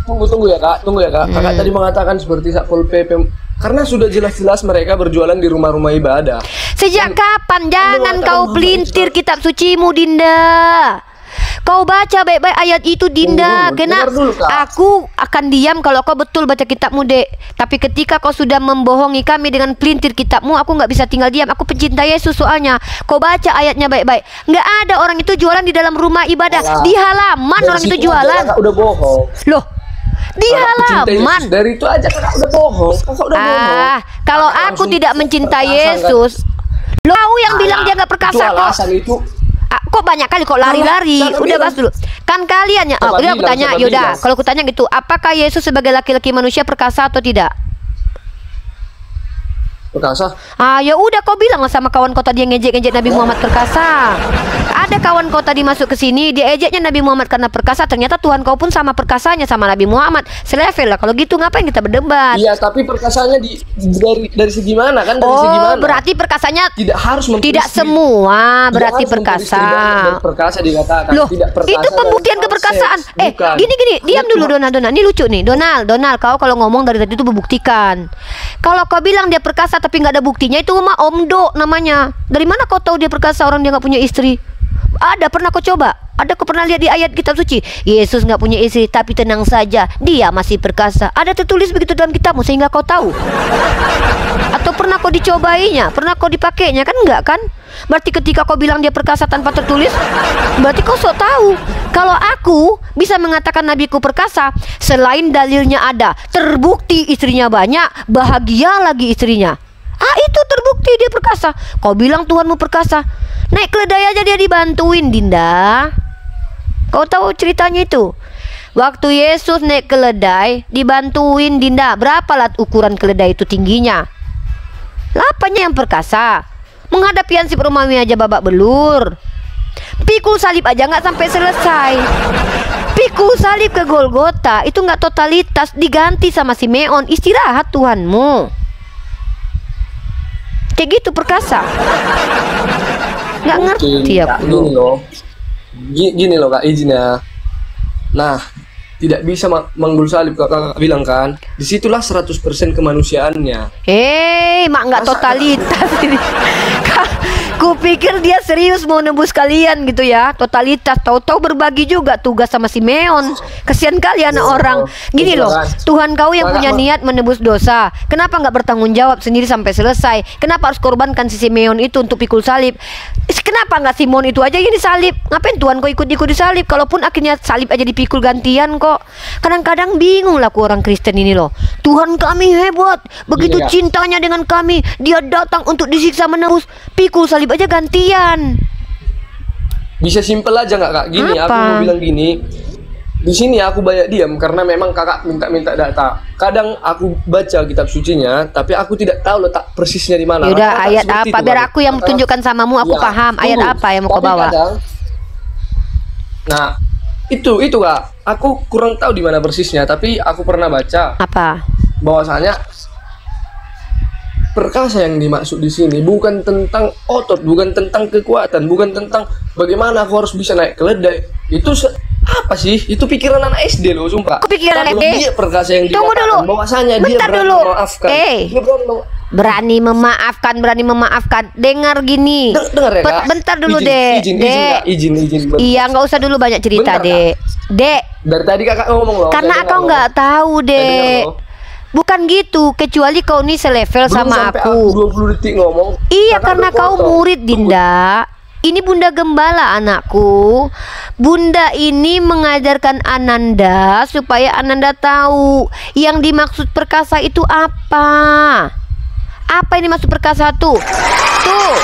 tunggu ya Kak. Kakak tadi mengatakan seperti Satpol PP Karena sudah jelas-jelas mereka berjualan di rumah-rumah ibadah. Sejak kapan? Jangan kau pelintir kitab sucimu, Dinda. Kau baca baik-baik ayat itu, Dinda. Dengar dulu, Kak. Aku akan diam kalau kau betul baca kitabmu, Dek. Tapi ketika kau sudah membohongi kami dengan pelintir kitabmu, aku nggak bisa tinggal diam. Aku pencinta Yesus soalnya. Kau baca ayatnya baik-baik. Nggak ada orang itu jualan di dalam rumah ibadah. Di halaman orang itu jualan. Kakak udah bohong. Loh, di halaman. Dari itu aja kakak udah bohong. Kakak udah bohong. Kalau aku tidak mencintai Yesus, lo tahu yang bilang dia nggak perkasa Itu kok. alasan itu. Kok banyak kali kok lari-lari. Jangan Udah bilang. bahas dulu. Kan kalian ya. Coba Udah aku bilang, tanya. coba Yaudah. bilang. Kalau aku tanya gitu, apakah Yesus sebagai laki-laki manusia perkasa atau tidak? Perkasa. Ya udah kau bilang lah sama kawan kau tadi yang ngejek-ngejek Nabi Muhammad perkasa. Ada kawan kau tadi masuk ke sini, dia ejeknya Nabi Muhammad karena perkasa. Ternyata Tuhan kau pun sama perkasanya sama Nabi Muhammad. Selevel lah. Kalau gitu ngapain kita berdebat? Iya, tapi perkasanya dari segi mana kan? Dari segi mana? Berarti perkasanya tidak harus memperi tidak istri. semua Tidak berarti harus memperi istri perkasa. banyak dan perkasa dikatakan. Loh, tidak perkasa itu pembuktian dari keperkasaan. seks. Bukan. Gini, diam dulu Donald. Ini lucu nih. Donald, kau kalau ngomong dari tadi itu membuktikan. Kalau kau bilang dia perkasa tapi nggak ada buktinya, itu mah omdo namanya. Dari mana kau tahu dia perkasa orang dia nggak punya istri? Ada, pernah kau coba? Ada kau pernah lihat di ayat kitab suci? Yesus nggak punya istri, tapi tenang saja, dia masih perkasa. Ada tertulis begitu dalam kitabmu sehingga kau tahu. Atau pernah kau dicobainya? Pernah kau dipakainya? Kan enggak kan? Berarti ketika kau bilang dia perkasa tanpa tertulis, berarti kau sok tahu. Kalau aku bisa mengatakan nabiku perkasa, selain dalilnya ada, terbukti istrinya banyak, bahagia lagi istrinya. Itu terbukti dia perkasa. Kau bilang Tuhanmu perkasa. Naik keledai aja dia dibantuin, Dinda. Kau tahu ceritanya itu? Waktu Yesus naik keledai, dibantuin, Dinda. Berapa lah ukuran keledai itu tingginya? Lapanya yang perkasa. Menghadapi Hansip Romawi aja babak belur. Pikul salib aja nggak sampai selesai. Pikul salib ke Golgota itu nggak totalitas, diganti sama Simeon. Istirahat Tuhanmu. Kayak gitu perkasa. Nggak ngerti aku. Gini loh Kak, izin ya. Nah, tidak bisa manggul salib kakak bilang kan. Disitulah 100% kemanusiaannya. Mak nggak totalitas ini. Ku pikir dia serius mau nebus kalian gitu ya, totalitas. Tahu-tahu berbagi juga tugas sama Simeon. Kasihan kali anak orang. Gini loh, Tuhan kau yang punya niat menebus dosa, kenapa nggak bertanggung jawab sendiri sampai selesai? Kenapa harus korbankan si Simeon itu untuk pikul salib? Kenapa nggak Simon itu aja yang disalib? Ngapain Tuhan kau ikut-ikut disalib? Kalaupun akhirnya salib aja dipikul gantian kok. Kadang-kadang bingung lah orang Kristen ini loh. Tuhan kami hebat, begitu cintanya dengan kami, dia datang untuk disiksa menebus, pikul salib aja gantian. Bisa simpel aja nggak Kak? Gini, Apa? aku mau bilang gini. Di sini aku banyak diam karena memang kakak minta data. Kadang aku baca kitab sucinya, tapi aku tidak tahu letak persisnya di mana. Yaudah, ayat Seperti apa? itu, Biar Kak. aku yang tunjukkan samamu, aku Ya, paham. Ayat tunggu. apa yang mau kau Tapi bawa? Nah, itu Kak. Aku kurang tahu di mana persisnya, tapi aku pernah baca Apa? bahwasanya perkasa yang dimaksud di sini bukan tentang otot, bukan tentang kekuatan, bukan tentang bagaimana aku harus bisa naik keledai. Itu apa sih? Itu pikiran anak SD loh, sumpah. Kepikiran Kalau SD? dia perkasa yang Tunggu dikatakan dulu. bahwasanya dia Bentar berani dulu. memaafkan. Dia Berani memaafkan. Dengar gini. dengar ya, Kak? Bentar dulu, Izin, Dek. izin, Dek. Kak. Izin. Iya, nggak usah dulu banyak cerita, Bentar, Dek. Dek, Dari tadi kakak ngomong loh. karena saya aku dengar nggak tahu, loh. Saya Dek. dengar loh. Bukan gitu, kecuali kau nih selevel Belum sama sampai aku. 20 detik ngomong. Iya, kakak karena udah kau potong. murid, Dinda. Ini Bunda Gembala, anakku. Bunda ini mengajarkan Ananda supaya Ananda tahu yang dimaksud perkasa itu apa. Apa ini maksud perkasa tuh? Tuh,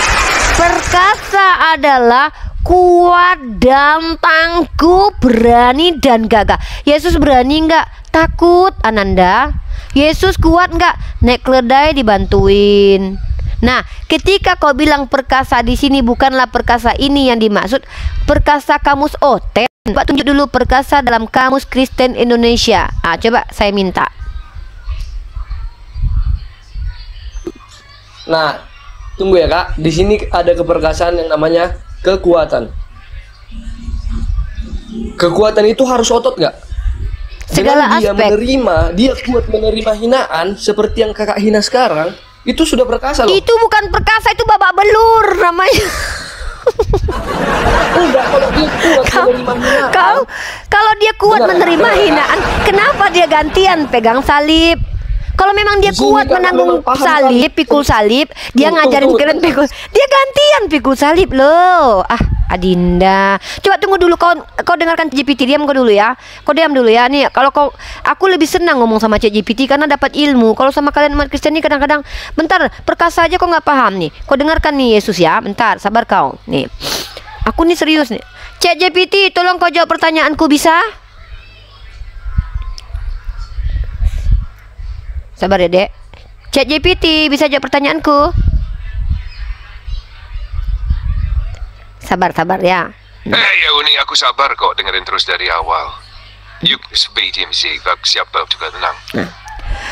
perkasa adalah kuat dan tangguh, berani dan gagah. Yesus berani nggak? Takut, Ananda. Yesus kuat nggak? Naik keledai dibantuin. Nah, ketika kau bilang perkasa di sini bukanlah perkasa ini yang dimaksud, perkasa kamus OT. Coba tunjuk dulu perkasa dalam kamus Kristen Indonesia. Coba saya minta. Nah, tunggu ya Kak. Di sini ada keperkasaan yang namanya kekuatan. Kekuatan itu harus otot nggak? segala Dengan dia aspek. dia kuat menerima hinaan seperti yang kakak hina sekarang, itu sudah perkasa loh. Itu bukan perkasa, itu babak belur namanya. Enggak, kalau dia kuat menerima hinaan. Kalau dia kuat Benar, menerima benar. hinaan, kenapa dia gantian pegang salib? Kalau memang dia Di sini kuat kan menanggung memang paham salib, kan. pikul salib, dia Tunggu, ngajarin tunggu, kalian tunggu. pikul. Dia gantian pikul salib loh. Ah, Adinda. Coba tunggu dulu, kau dengarkan ChatGPT, diam kau dulu ya. Kau diam dulu ya. Nih, kalau aku lebih senang ngomong sama ChatGPT karena dapat ilmu. Kalau sama kalian umat Kristen ini kadang-kadang, bentar, perkasa aja kau nggak paham nih. Kau dengarkan nih Yesus ya. Bentar, sabar kau. Nih. Aku nih serius nih. ChatGPT, tolong kau jawab pertanyaanku, bisa? Sabar ya, Dek. ChatGPT, bisa jawab pertanyaanku? Sabar ya. Ya Uni, aku sabar kok dengerin terus dari awal. Yuk sebelum siapa juga tenang.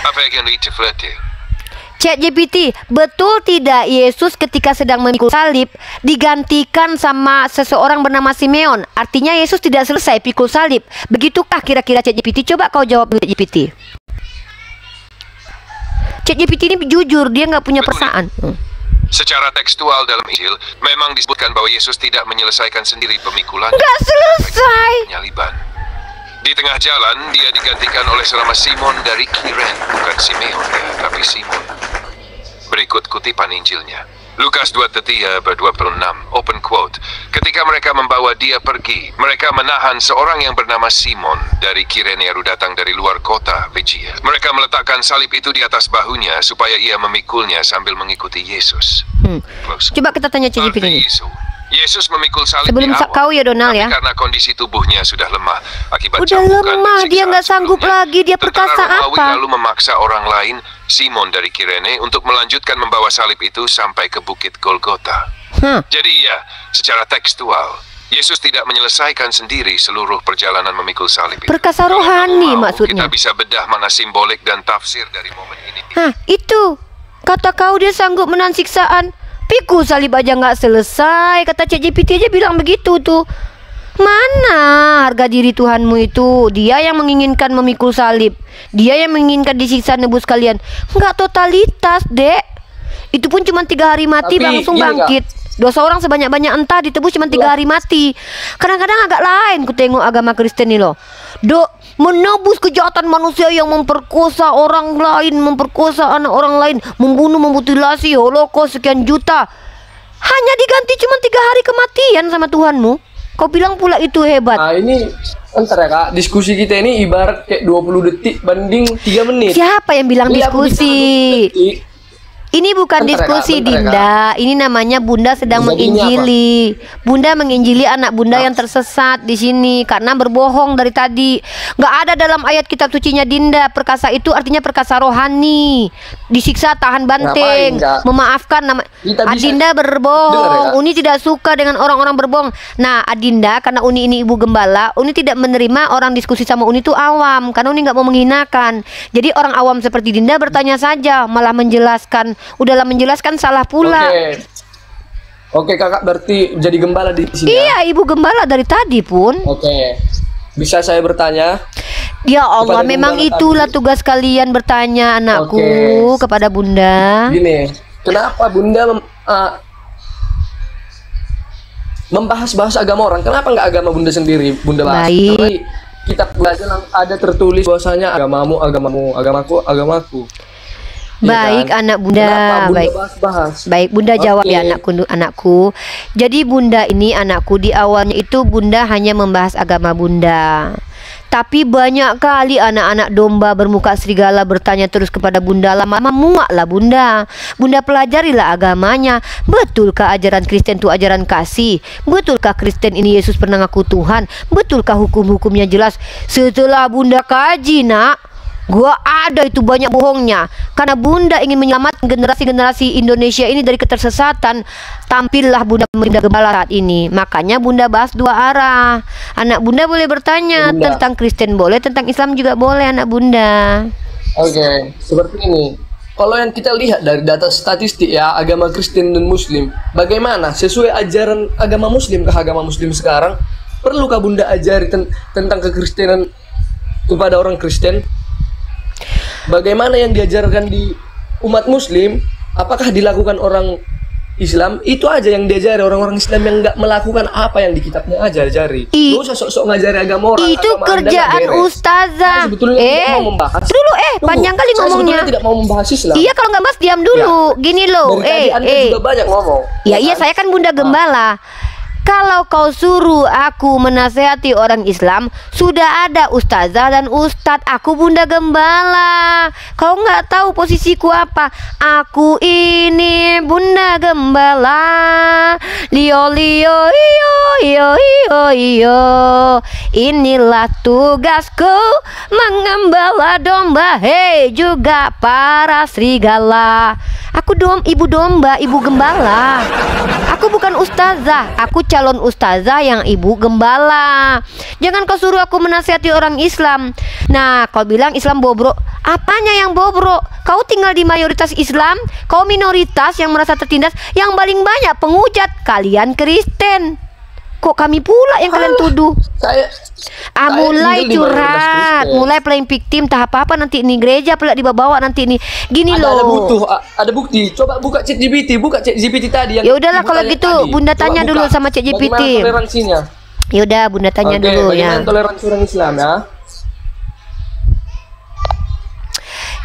Apa yang itu flirty? ChatGPT, betul tidak Yesus ketika sedang memikul salib digantikan sama seseorang bernama Simeon? Artinya Yesus tidak selesai pikul salib. Begitukah kira-kira ChatGPT? Coba kau jawab dulu ChatGPT. ChatGPT ini jujur, dia nggak punya Betul. perasaan. Secara tekstual dalam Injil, memang disebutkan bahwa Yesus tidak menyelesaikan sendiri pemikulannya. Nggak selesai. Penyaliban. Di tengah jalan, dia digantikan oleh seorang Simon dari Kiren, bukan Simeon ya, tapi Simon. Berikut kutipan Injilnya. Lukas 2:26, open quote. Ketika mereka membawa dia pergi, mereka menahan seorang yang bernama Simon dari Kirene yang datang dari luar kota Begia. Mereka meletakkan salib itu di atas bahunya supaya ia memikulnya sambil mengikuti Yesus. Close. Coba kita tanya ChatGPT Arti ini. Yesus memikul salib Sebelum di awal, kau ya, Donald, tapi ya. karena kondisi tubuhnya sudah lemah akibat Udah cambukan lemah, dan dia siksaan nggak sanggup sebelumnya, lagi, dia tentara perkasa Romawi apa? lalu memaksa orang lain, Simon dari Kirene, untuk melanjutkan membawa salib itu sampai ke bukit Golgota. Jadi ya, secara tekstual, Yesus tidak menyelesaikan sendiri seluruh perjalanan memikul salib itu. Perkasa Kalau rohani kamu mau, maksudnya. Kita bisa bedah mana simbolik dan tafsir dari momen ini. Hah, itu. Kata kau dia sanggup menahan siksaan. Pikul salib aja nggak selesai. Kata ChatGPT aja bilang begitu tuh. Mana harga diri Tuhanmu itu? Dia yang menginginkan memikul salib. Dia yang menginginkan disiksa nebus kalian. Nggak totalitas, Dek. Itu pun cuma 3 hari mati Tapi langsung gini, bangkit. Dosa orang sebanyak-banyak entah ditebus cuma 3 hari mati. Kadang-kadang agak lain ku tengok agama Kristen ini loh. Menebus kejahatan manusia yang memperkosa orang lain, memperkosa anak orang lain, membunuh, memutilasi, holocaust sekian juta. Hanya diganti cuma 3 hari kematian sama Tuhanmu. Kau bilang pula itu hebat. Nah ini bentar ya kak, diskusi kita ini ibarat kayak 20 detik banding 3 menit. Siapa yang bilang Iya, aku diskusi? bicara 20 detik. Ini bukan Bentar ya, Kak, diskusi, bentar ya, Dinda. Ini namanya Bunda sedang Jadinya menginjili. Bunda menginjili anak Bunda yang tersesat di sini karena berbohong dari tadi. Nggak ada dalam ayat kitab sucinya, Dinda. Perkasa itu artinya perkasa rohani. Disiksa tahan banteng, Ngapain, Kak? memaafkan. Kita bisa- Adinda berbohong. Dengar ya, Kak? Uni tidak suka dengan orang-orang berbohong. Nah, Adinda, karena Uni ini ibu gembala, Uni tidak menerima orang diskusi sama Uni itu awam. Karena Uni nggak mau menghinakan. Jadi orang awam seperti Dinda bertanya saja, malah menjelaskan. Udahlah menjelaskan salah pula. Oke kakak, berarti jadi gembala di sini. Iya, ibu gembala dari tadi pun. Oke. Bisa saya bertanya? Ya Allah, Kepada memang gembala itulah tadi. tugas kalian bertanya anakku Oke. kepada Bunda. Gini, kenapa Bunda membahas agama orang? Kenapa nggak agama Bunda sendiri? Bunda bahas. Baik. Karena kitab belajar ada tertulis bahwasanya agamamu, agamaku, agamaku. Iya Baik kan? anak Bunda, Kenapa Bunda baik. bahas? Baik, Bunda jawab Oke. ya anakku. Jadi Bunda ini anakku, di awalnya itu Bunda hanya membahas agama Bunda. Tapi banyak kali anak-anak domba bermuka serigala bertanya terus kepada Bunda. Lama-lama muaklah Bunda. Bunda pelajarilah agamanya. Betulkah ajaran Kristen itu ajaran kasih? Betulkah Kristen ini Yesus pernah ngaku Tuhan? Betulkah hukum-hukumnya jelas? Setelah Bunda kaji, nak, gua ada itu banyak bohongnya. Karena Bunda ingin menyelamatkan generasi-generasi Indonesia ini dari ketersesatan, tampillah Bunda gembala saat ini. Makanya Bunda bahas 2 arah. Anak Bunda boleh bertanya Bunda. tentang Kristen boleh, tentang Islam juga boleh anak Bunda. Oke, seperti ini. Kalau yang kita lihat dari data statistik ya, agama Kristen dan Muslim, bagaimana sesuai ajaran agama Muslim ke agama Muslim sekarang? Perlukah Bunda ajari tentang kekristenan kepada orang Kristen, bagaimana yang diajarkan di umat Muslim, apakah dilakukan orang Islam, itu aja yang diajari orang-orang Islam yang nggak melakukan apa yang di kitabnya ajari. Gak usah sok-sok ngajari agama orang. Itu agama kerjaan ustazah. Mau membahas. Dulu panjang kali ngomongnya. Saya tidak mau membahas Islam. Iya, kalau nggak Mas diam dulu. Gini loh. Dari tadi Anda juga banyak ngomong. Ya iya, saya kan Bunda Gembala. Kalau kau suruh aku menasehati orang Islam, sudah ada ustazah dan ustadz. Aku Bunda Gembala. Kau nggak tahu posisiku apa? Aku ini Bunda Gembala. Lio lio iyo iyo iyo iyo. Inilah tugasku mengembala domba. Hei juga para serigala. Aku ibu domba, ibu gembala. Aku bukan ustazah, aku calon ustazah yang ibu gembala. Jangan kau suruh aku menasihati orang Islam. Nah, kau bilang Islam bobrok. Apanya yang bobrok? Kau tinggal di mayoritas Islam, kau minoritas yang merasa tertindas. Yang paling banyak penghujat kalian Kristen. Kok kami pula yang kalian tuduh? Mulai curhat, mulai playing victim, tahap apa nanti ini gereja pula dibawa nanti ini. Gini loh. Ada bukti. Coba buka ChatGPT, buka ChatGPT tadi yang. Ya udahlah kalau gitu, tadi. Bunda tanya dulu sama ChatGPT. Bagaimana toleransinya? Ya udah, Bunda tanya dulu ya. Bagaimana toleransi orang Islam ya?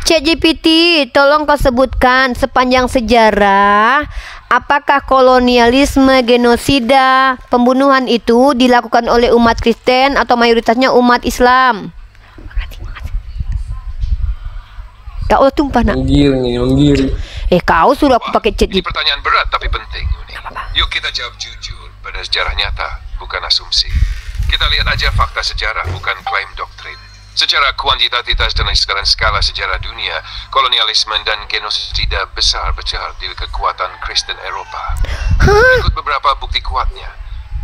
ChatGPT, tolong kau sebutkan sepanjang sejarah apakah kolonialisme, genosida, pembunuhan itu dilakukan oleh umat Kristen atau mayoritasnya umat Islam? Gak usah tumpah nak. Menggiring. Kau suruh aku pakai ChatGPT. Ini pertanyaan berat tapi penting. Yuk kita jawab jujur pada sejarah nyata, bukan asumsi. Kita lihat aja fakta sejarah, bukan klaim doktrin. Secara kuantitatif dan skala sejarah dunia, kolonialisme dan genosida besar-besar di kekuatan Kristen Eropa. Ikut beberapa bukti kuatnya.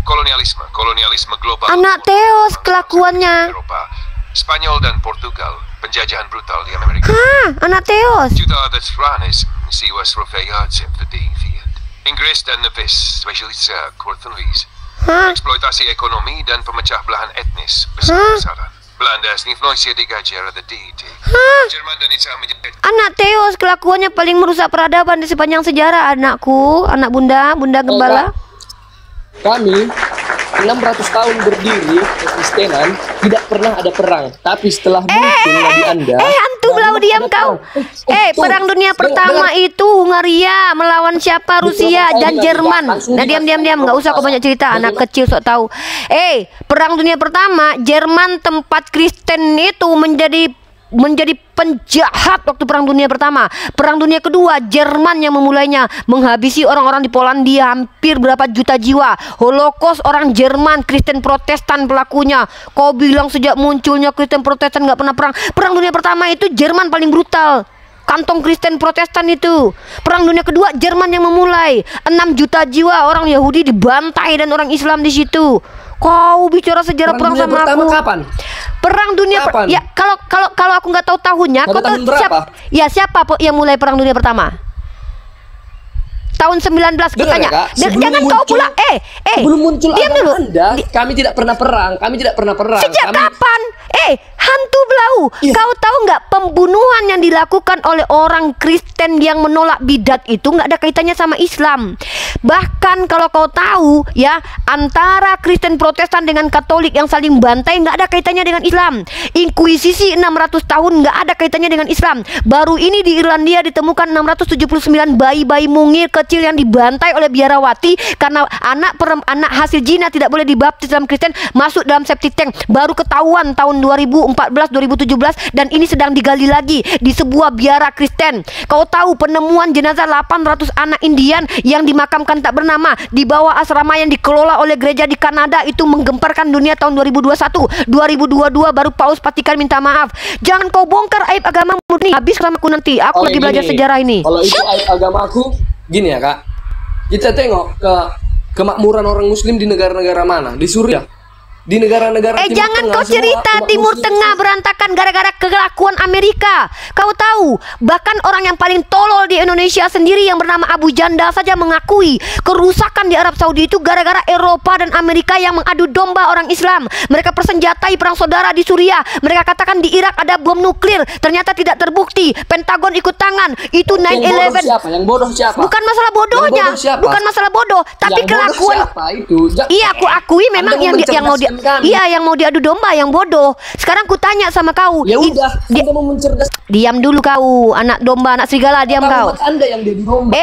Kolonialisme global. Anak Theos kelakuannya. Eropa, Spanyol dan Portugal, penjajahan brutal di Amerika. Anak Theos. Juta-ratus siwas rofeat verdiend. Inggris dan Nevis, spesialisa Kortenuis. Eksploitasi ekonomi dan pemecah belahan etnis besar-besaran. Belanda Indonesia digajar the DT. Jerman dan Israel menjadi. Anak Theos kelakuannya paling merusak peradaban di sepanjang sejarah, anakku, anak Bunda Gembala. Kami 600 tahun berdiri kekristenan tidak pernah ada perang, tapi setelah muncul Nabi Anda. Hantu belau diam kau. Perang dunia pertama itu Hungaria melawan siapa? Rusia dan Jerman. Nah diam, nggak usah kau banyak cerita, anak kecil sok tahu. Perang dunia pertama Jerman tempat Kristen itu menjadi penjahat waktu perang dunia pertama. Perang dunia kedua Jerman yang memulainya, menghabisi orang-orang di Polandia hampir berapa juta jiwa. Holocaust orang Jerman, Kristen Protestan pelakunya. Kau bilang sejak munculnya Kristen Protestan nggak pernah perang. Perang dunia pertama itu Jerman paling brutal. Kantong Kristen Protestan itu. Perang dunia kedua Jerman yang memulai. 6 juta jiwa orang Yahudi dibantai dan orang Islam di situ. Kau bicara sejarah perang sama aku. Kapan? Perang dunia ya kalau aku nggak tahu tahunnya, kau tahu siapa yang mulai perang dunia pertama? Tahun 19 katanya. Jangan kau pula sebelum muncul diam dulu. Anda, kami tidak pernah perang. Sejak kapan? Hantu belau. Kau tahu nggak pembunuhan yang dilakukan oleh orang Kristen yang menolak bidat itu nggak ada kaitannya sama Islam. Bahkan kalau kau tahu ya, antara Kristen Protestan dengan Katolik yang saling bantai nggak ada kaitannya dengan Islam. Inkuisisi 600 tahun nggak ada kaitannya dengan Islam. Baru ini di Irlandia ditemukan 679 bayi-bayi mungil kecil yang dibantai oleh biarawati karena anak hasil zina tidak boleh dibaptis dalam Kristen, masuk dalam septic tank. Baru ketahuan tahun 2014-2017 dan ini sedang digali lagi di sebuah biara Kristen. Kau tahu penemuan jenazah 800 anak Indian yang dimakamkan tak bernama di bawah asrama yang dikelola oleh gereja di Kanada itu menggemparkan dunia tahun 2021. 2022 baru Paus Vatikan minta maaf. Jangan kau bongkar aib agama murni. Habis selamaku nanti. Aku lagi belajar sejarah ini. Kalau itu aib agama aku, gini ya Kak. Kita tengok ke kemakmuran orang Muslim di negara-negara mana? Di Suriah. di negara-negara Timur jangan Tengah, kau semua cerita umat Timur Muslim Tengah berantakan gara-gara kelakuan Amerika. Kau tahu, bahkan orang yang paling tolol di Indonesia sendiri yang bernama Abu Janda saja mengakui kerusakan di Arab Saudi itu gara-gara Eropa dan Amerika yang mengadu domba orang Islam. Mereka persenjatai perang saudara di Suriah. Mereka katakan di Irak ada bom nuklir, ternyata tidak terbukti. Pentagon ikut tangan. Itu 9/11. Yang bodoh siapa? Bukan masalah bodohnya, bukan masalah bodoh, tapi Yang bodoh kelakuan. siapa itu? Iya, aku akui memang Anda yang mau kami. iya yang mau diadu domba yang bodoh. Sekarang ku tanya sama kau. Ya udah, Anda mau mencerdas. Diam dulu kau, anak domba, anak serigala, diam kau. Anda yang jadi domba.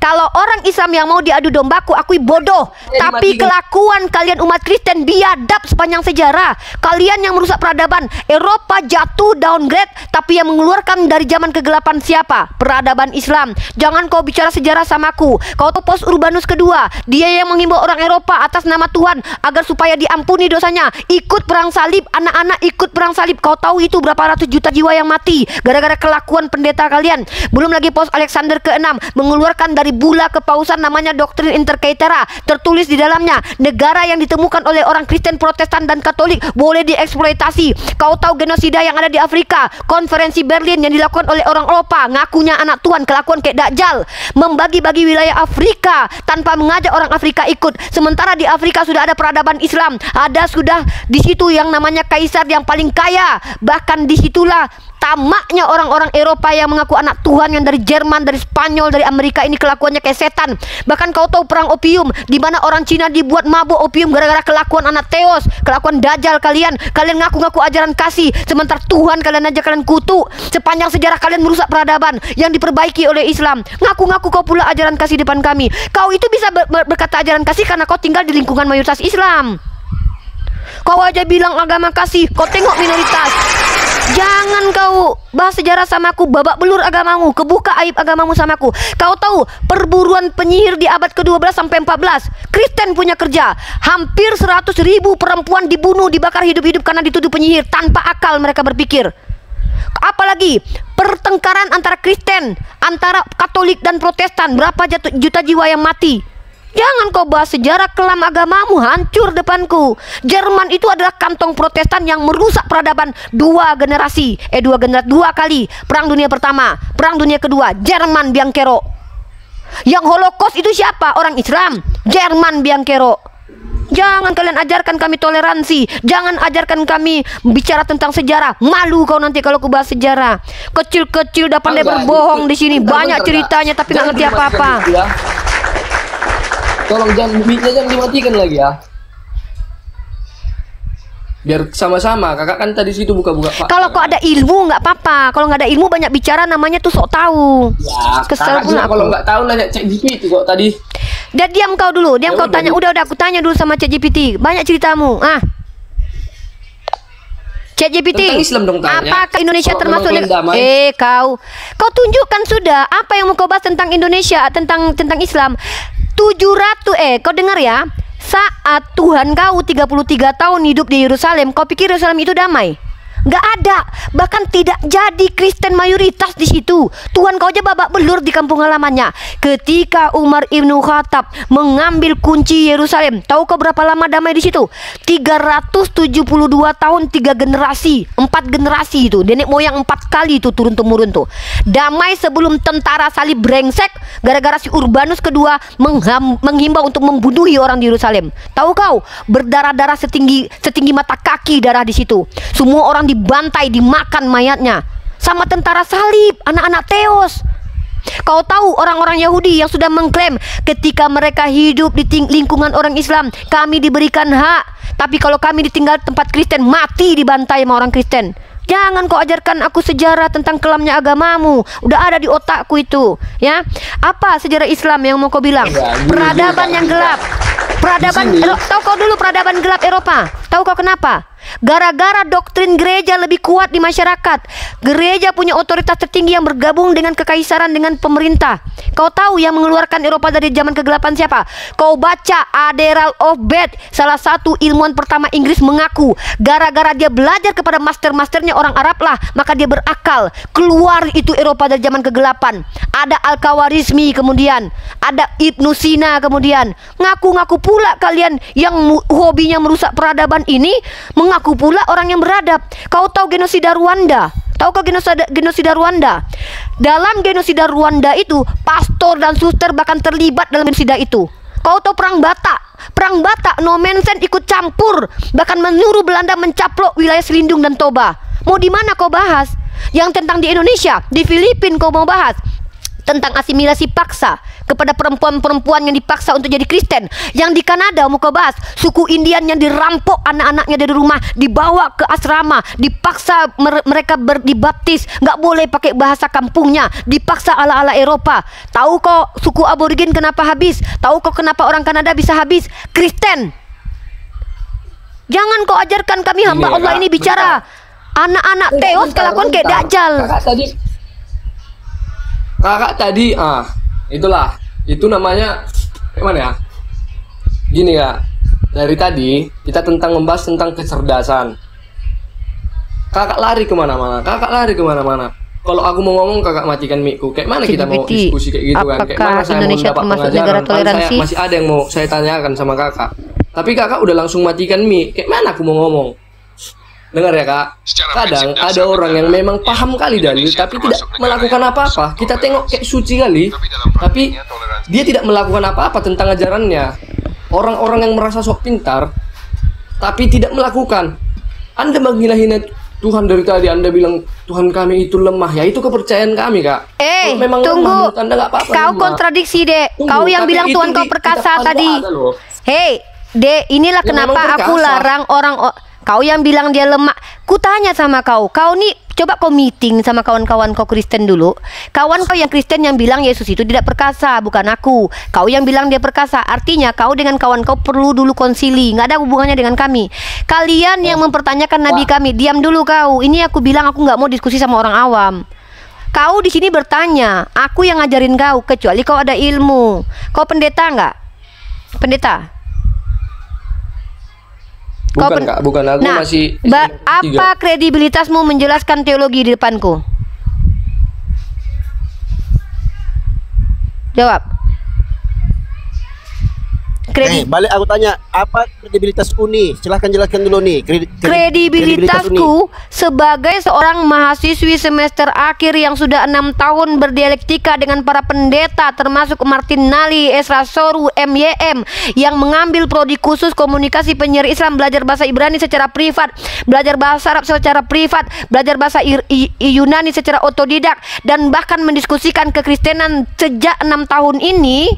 Kalau orang Islam yang mau diadu domba, aku akui bodoh. Tapi kelakuan kalian umat Kristen biadab sepanjang sejarah. Kalian yang merusak peradaban. Eropa jatuh downgrade, tapi yang mengeluarkan dari zaman kegelapan siapa? Peradaban Islam. Jangan kau bicara sejarah samaku. Kau tuh Paus Urbanus kedua. Dia yang menghimbau orang Eropa atas nama Tuhan agar supaya diampuni dosanya. Ikut perang salib, anak-anak ikut perang salib. Kau tahu itu berapa ratus juta jiwa yang mati gara-gara kelakuan pendeta kalian. Belum lagi Paus Alexander ke-6 mengeluarkan dari bula kepausan namanya doktrin intercaetera. Tertulis di dalamnya, negara yang ditemukan oleh orang Kristen, Protestan dan Katolik boleh dieksploitasi. Kau tahu genosida yang ada di Afrika, konferensi Berlin yang dilakukan oleh orang Eropa, ngakunya anak Tuhan, kelakuan kayak Dajjal, membagi-bagi wilayah Afrika tanpa mengajak orang Afrika ikut. Sementara di Afrika sudah ada peradaban Islam, ada sudah di situ yang namanya kaisar yang paling kaya. Bahkan disitulah tamaknya orang-orang Eropa yang mengaku anak Tuhan, yang dari Jerman, dari Spanyol, dari Amerika ini kelakuannya kayak setan. Bahkan kau tahu perang opium, di mana orang Cina dibuat mabuk opium gara-gara kelakuan anak Theos, kelakuan Dajjal kalian. Kalian ngaku-ngaku ajaran kasih, sementara Tuhan kalian aja kalian kutuk. Sepanjang sejarah kalian merusak peradaban yang diperbaiki oleh Islam. Ngaku-ngaku kau pula ajaran kasih depan kami. Kau itu bisa berkata ajaran kasih karena kau tinggal di lingkungan mayoritas Islam. Kau aja bilang agama kasih, kau tengok minoritas. Jangan kau bahas sejarah samaku, babak belur agamamu, kebuka aib agamamu samaku. Kau tahu perburuan penyihir di abad ke-12 sampai 14, Kristen punya kerja. Hampir 100.000 perempuan dibunuh, dibakar hidup-hidup karena dituduh penyihir. Tanpa akal mereka berpikir. Apalagi pertengkaran antara Kristen, antara Katolik dan Protestan, berapa juta jiwa yang mati. Jangan kau bahas sejarah, kelam agamamu hancur depanku. Jerman itu adalah kantong Protestan yang merusak peradaban dua kali. Perang Dunia Pertama, Perang Dunia Kedua, Jerman biangkerok. Yang Holocaust itu siapa? Orang Islam, Jerman biangkerok. Jangan kalian ajarkan kami toleransi. Jangan ajarkan kami bicara tentang sejarah. Malu kau nanti kalau ku bahas sejarah. Kecil-kecil udah pandai berbohong di sini. Banyak ceritanya tapi nggak ngerti apa-apa. Tolong jangan dimatikan lagi ya. Biar sama-sama, kakak kan tadi situ buka-buka fakta. Kalau kok ada ilmu nggak apa-apa. Kalau nggak ada ilmu banyak bicara namanya tuh sok tahu. Ya, kesel pun aku. Kalau nggak tahu nanya ChatGPT kok tadi. Dan diam kau dulu, diam kau tanya. Udah aku tanya dulu sama ChatGPT. Banyak ceritamu. ChatGPT, tentang Islam dong tanya. apakah Indonesia Kok termasuk kau tunjukkan sudah apa yang mau kau bahas tentang Indonesia, tentang Islam. 700 kau dengar ya, saat Tuhan kau 33 tahun hidup di Yerusalem, kau pikir Yerusalem itu damai? Nggak ada, bahkan tidak jadi Kristen mayoritas di situ. Tuhan kau aja babak belur di kampung halamannya. Ketika Umar Ibnu Khattab mengambil kunci Yerusalem, tahu kau berapa lama damai di situ? 372 tahun, 3 generasi, 4 generasi itu. Nenek moyang 4 kali itu turun temurun tuh. Damai sebelum tentara salib brengsek gara-gara si Urbanus kedua menghimbau untuk membunuhi orang di Yerusalem. Tahu kau, berdarah-darah setinggi mata kaki darah di situ. Semua orang dibantai, dimakan mayatnya sama tentara salib, anak-anak Theos. Kau tahu orang-orang Yahudi yang sudah mengklaim ketika mereka hidup di lingkungan orang Islam, kami diberikan hak, tapi kalau kami ditinggal tempat Kristen, mati dibantai sama orang Kristen. Jangan kau ajarkan aku sejarah tentang kelamnya agamamu. Udah ada di otakku itu, ya. Apa sejarah Islam yang mau kau bilang? Peradaban yang gelap. Peradaban, tahu kau dulu peradaban gelap Eropa? Tahu kau kenapa? Gara-gara doktrin gereja lebih kuat di masyarakat. Gereja punya otoritas tertinggi yang bergabung dengan kekaisaran, dengan pemerintah. Kau tahu yang mengeluarkan Eropa dari zaman kegelapan siapa? Kau baca Admiral of Bath, salah satu ilmuwan pertama Inggris, mengaku gara-gara dia belajar kepada master-masternya orang Arab lah, maka dia berakal. Keluar itu Eropa dari zaman kegelapan. Ada Al-Khawarizmi, kemudian ada Ibnu Sina, kemudian ngaku-ngaku pula kalian yang hobinya merusak peradaban ini, mengaku pula orang yang beradab. Kau tahu genosida Rwanda? Tahukah genosida Rwanda? Dalam genosida Rwanda itu, pastor dan suster bahkan terlibat dalam genosida itu. Kau tahu perang Batak? Perang Batak, Nommensen ikut campur, bahkan menyuruh Belanda mencaplok wilayah Selindung dan Toba. Mau di mana kau bahas? Yang tentang di Indonesia, di Filipina kau mau bahas? Tentang asimilasi paksa kepada perempuan-perempuan yang dipaksa untuk jadi Kristen. Yang di Kanada mau kau bahas suku Indian yang dirampok anak-anaknya dari rumah, dibawa ke asrama, dipaksa mereka dibaptis, nggak boleh pakai bahasa kampungnya, dipaksa ala-ala Eropa. Tahu kau suku aborigin kenapa habis? Tahu kau kenapa orang Kanada bisa habis? Kristen. Jangan kau ajarkan kami hamba Allah ini bicara anak-anak teos kelakuan kayak Dajjal. Kakak tadi, itulah, itu namanya, gimana ya? Gini ya, dari tadi kita membahas tentang kecerdasan. Kakak lari kemana-mana, Kalau aku mau ngomong, kakak matikan mic-ku. Kayak mana kita mau diskusi kayak gitu kan? Kayak mana saya mau dapat pengajaran? Masih ada yang mau saya tanyakan sama kakak. Tapi kakak udah langsung matikan mic. Kayak mana aku mau ngomong? Dengar ya kak, kadang ada orang yang memang paham kali dalil tapi tidak melakukan apa-apa. Kita tengok kayak suci kali, tapi dia tidak melakukan apa-apa tentang ajarannya. Orang-orang yang merasa sok pintar tapi tidak melakukan. Anda menghina-hina Tuhan dari tadi, Anda bilang Tuhan kami itu lemah. Ya itu kepercayaan kami kak. Memang tunggu, lemah, Anda kau lemah. Kontradiksi dek. Kau yang bilang Tuhan kau perkasa tadi. Hei dek, inilah kenapa aku larang orang. Kau yang bilang dia lemah. Ku tanya sama kau, kau nih coba kau meeting sama kawan-kawan kau Kristen dulu. Kawan kau yang Kristen yang bilang Yesus itu tidak perkasa, bukan aku. Kau yang bilang dia perkasa, artinya kau dengan kawan kau perlu dulu konsili. Nggak ada hubungannya dengan kami. Kalian yang mempertanyakan Nabi kami, diam dulu kau. Ini aku bilang aku nggak mau diskusi sama orang awam. Kau di sini bertanya, aku yang ngajarin kau, kecuali kau ada ilmu. Kau pendeta nggak? Pendeta? Bukan kak, bukan, aku masih apa kredibilitasmu menjelaskan teologi di depanku? Jawab. Balik aku tanya, apa kredibilitasku nih? Silahkan jelaskan dulu nih. Kredibilitasku sebagai seorang mahasiswi semester akhir yang sudah 6 tahun berdialektika dengan para pendeta termasuk Martin Nally, Ezra Soru, MYM yang mengambil prodi khusus komunikasi penyiar Islam, belajar bahasa Ibrani secara privat, belajar bahasa Arab secara privat, belajar bahasa Yunani secara otodidak, dan bahkan mendiskusikan kekristenan sejak 6 tahun ini.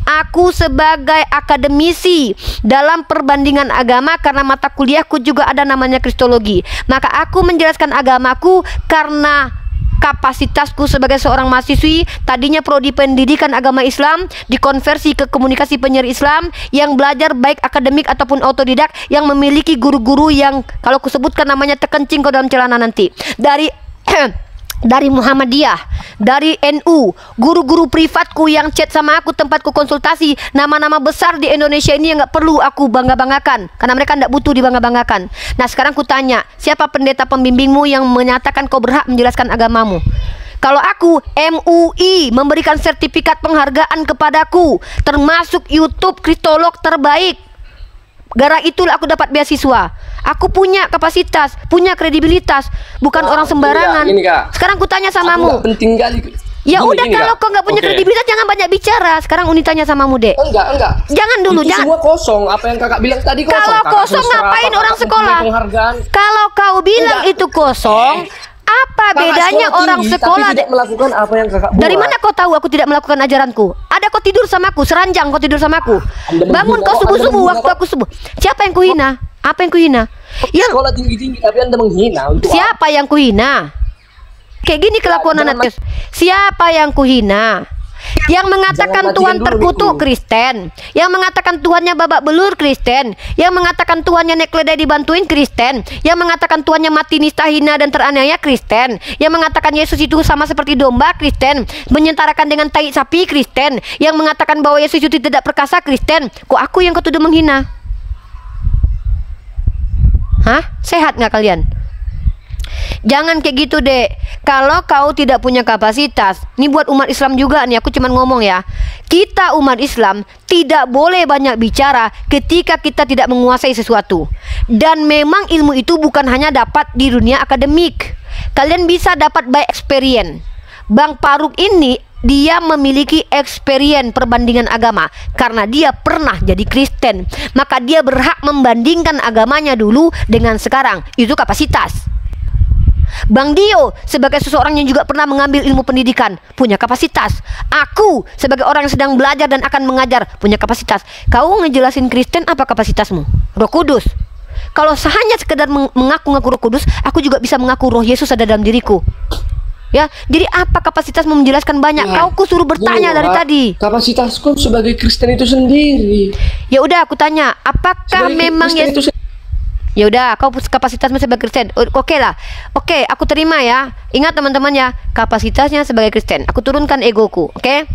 Aku sebagai akademisi dalam perbandingan agama, karena mata kuliahku juga ada namanya Kristologi, maka aku menjelaskan agamaku karena kapasitasku sebagai seorang mahasiswi, tadinya prodi pendidikan agama Islam, dikonversi ke komunikasi penyiar Islam yang belajar baik akademik ataupun otodidak, yang memiliki guru-guru yang kalau kusebutkan namanya terkencing kau dalam celana nanti, dari Muhammadiyah, dari NU, guru-guru privatku yang chat sama aku, tempatku konsultasi, nama-nama besar di Indonesia ini yang nggak perlu aku bangga-banggakan, karena mereka nggak butuh dibangga-banggakan. Nah sekarang ku tanya, siapa pendeta pembimbingmu yang menyatakan kau berhak menjelaskan agamamu? Kalau aku, MUI memberikan sertifikat penghargaan kepadaku, termasuk YouTube Kristolog terbaik. Gara itulah aku dapat beasiswa. Aku punya kapasitas, punya kredibilitas, bukan orang sembarangan. Sekarang ku tanya samamu. Penting kali. Ya udah, kalau kau nggak punya kredibilitas jangan banyak bicara. Sekarang Uni tanya samamu, Dek. Enggak. Jangan dulu, itu jangan. Semua kosong. Apa yang kakak bilang tadi kosong. Kalau kosong ngapain orang sekolah? Kalau kau bilang itu kosong, apa bedanya orang sekolah tidak melakukan apa yang kakak buat? Dari mana kau tahu aku tidak melakukan ajaranku? Ada kau tidur sama aku, seranjang kau tidur sama aku. Bangun kau subuh-subuh waktu aku subuh. Siapa yang kuhina? Apa yang kuhina? Yang sekolah tinggi-tinggi tapi Anda menghina. Untuk siapa yang kuhina? Kayak gini kelakuan anak. Siapa yang kuhina? Yang mengatakan Jangan Tuhan matikan dulu terkutuk mikro. Kristen. Yang mengatakan Tuhannya babak belur Kristen. Yang mengatakan Tuhannya naik keledai dibantuin Kristen. Yang mengatakan Tuhannya mati nista hina dan teraniaya Kristen. Yang mengatakan Yesus itu sama seperti domba Kristen. Menyentarakan dengan tai sapi Kristen. Yang mengatakan bahwa Yesus itu tidak perkasa Kristen. Kok aku yang kau tuduh menghina? Hah? Sehat nggak kalian? Jangan kayak gitu, Dek. Kalau kau tidak punya kapasitas, ini buat umat Islam juga nih, aku cuman ngomong ya. Kita umat Islam tidak boleh banyak bicara ketika kita tidak menguasai sesuatu. Dan memang ilmu itu bukan hanya dapat di dunia akademik. Kalian bisa dapat by experience. Bang Faruk ini dia memiliki experience perbandingan agama karena dia pernah jadi Kristen. Maka dia berhak membandingkan agamanya dulu dengan sekarang. Itu kapasitas. Bang Dio sebagai seseorang yang juga pernah mengambil ilmu pendidikan punya kapasitas. Aku sebagai orang yang sedang belajar dan akan mengajar punya kapasitas. Kau ngejelasin Kristen apa kapasitasmu? Roh Kudus. Kalau hanya sekedar mengaku-ngaku Roh Kudus, aku juga bisa mengaku Roh Yesus ada dalam diriku. Ya, jadi apa kapasitasmu menjelaskan banyak? Ya, Kau suruh bertanya dari tadi. Kapasitasku sebagai Kristen itu sendiri. Ya udah aku tanya, apakah Sebagai memang Kristen itu Yesus? Ya udah, kau kapasitasmu sebagai Kristen. Oke lah. Oke, aku terima ya. Ingat teman-teman ya, kapasitasnya sebagai Kristen. Aku turunkan egoku, oke?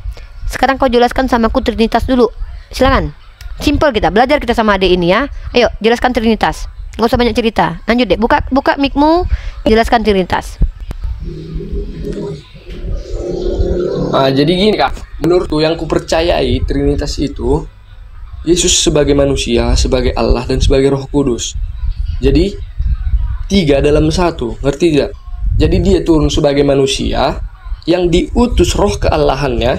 Sekarang kau jelaskan sama aku Trinitas dulu. Silakan. Simple kita, belajar kita sama adik ini ya. Ayo, jelaskan Trinitas. Nggak usah banyak cerita. Lanjut deh, buka mic-mu, jelaskan Trinitas. Jadi gini Kak, menurutku yang kupercayai Trinitas itu Yesus sebagai manusia, sebagai Allah, dan sebagai Roh Kudus. Jadi 3 dalam 1, ngerti tidak? Jadi dia turun sebagai manusia yang diutus roh keallahannya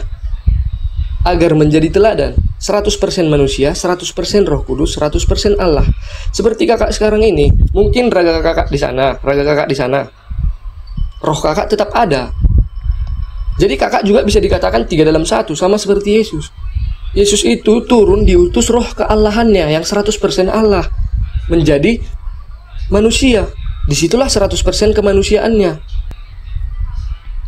agar menjadi teladan. 100% manusia, 100% Roh Kudus, 100% Allah. Seperti kakak sekarang ini, mungkin raga kakak di sana, raga kakak di sana. Roh kakak tetap ada. Jadi kakak juga bisa dikatakan 3 dalam 1, sama seperti Yesus. Yesus itu turun diutus roh keallahannya yang 100% Allah menjadi manusia. Disitulah 100% kemanusiaannya.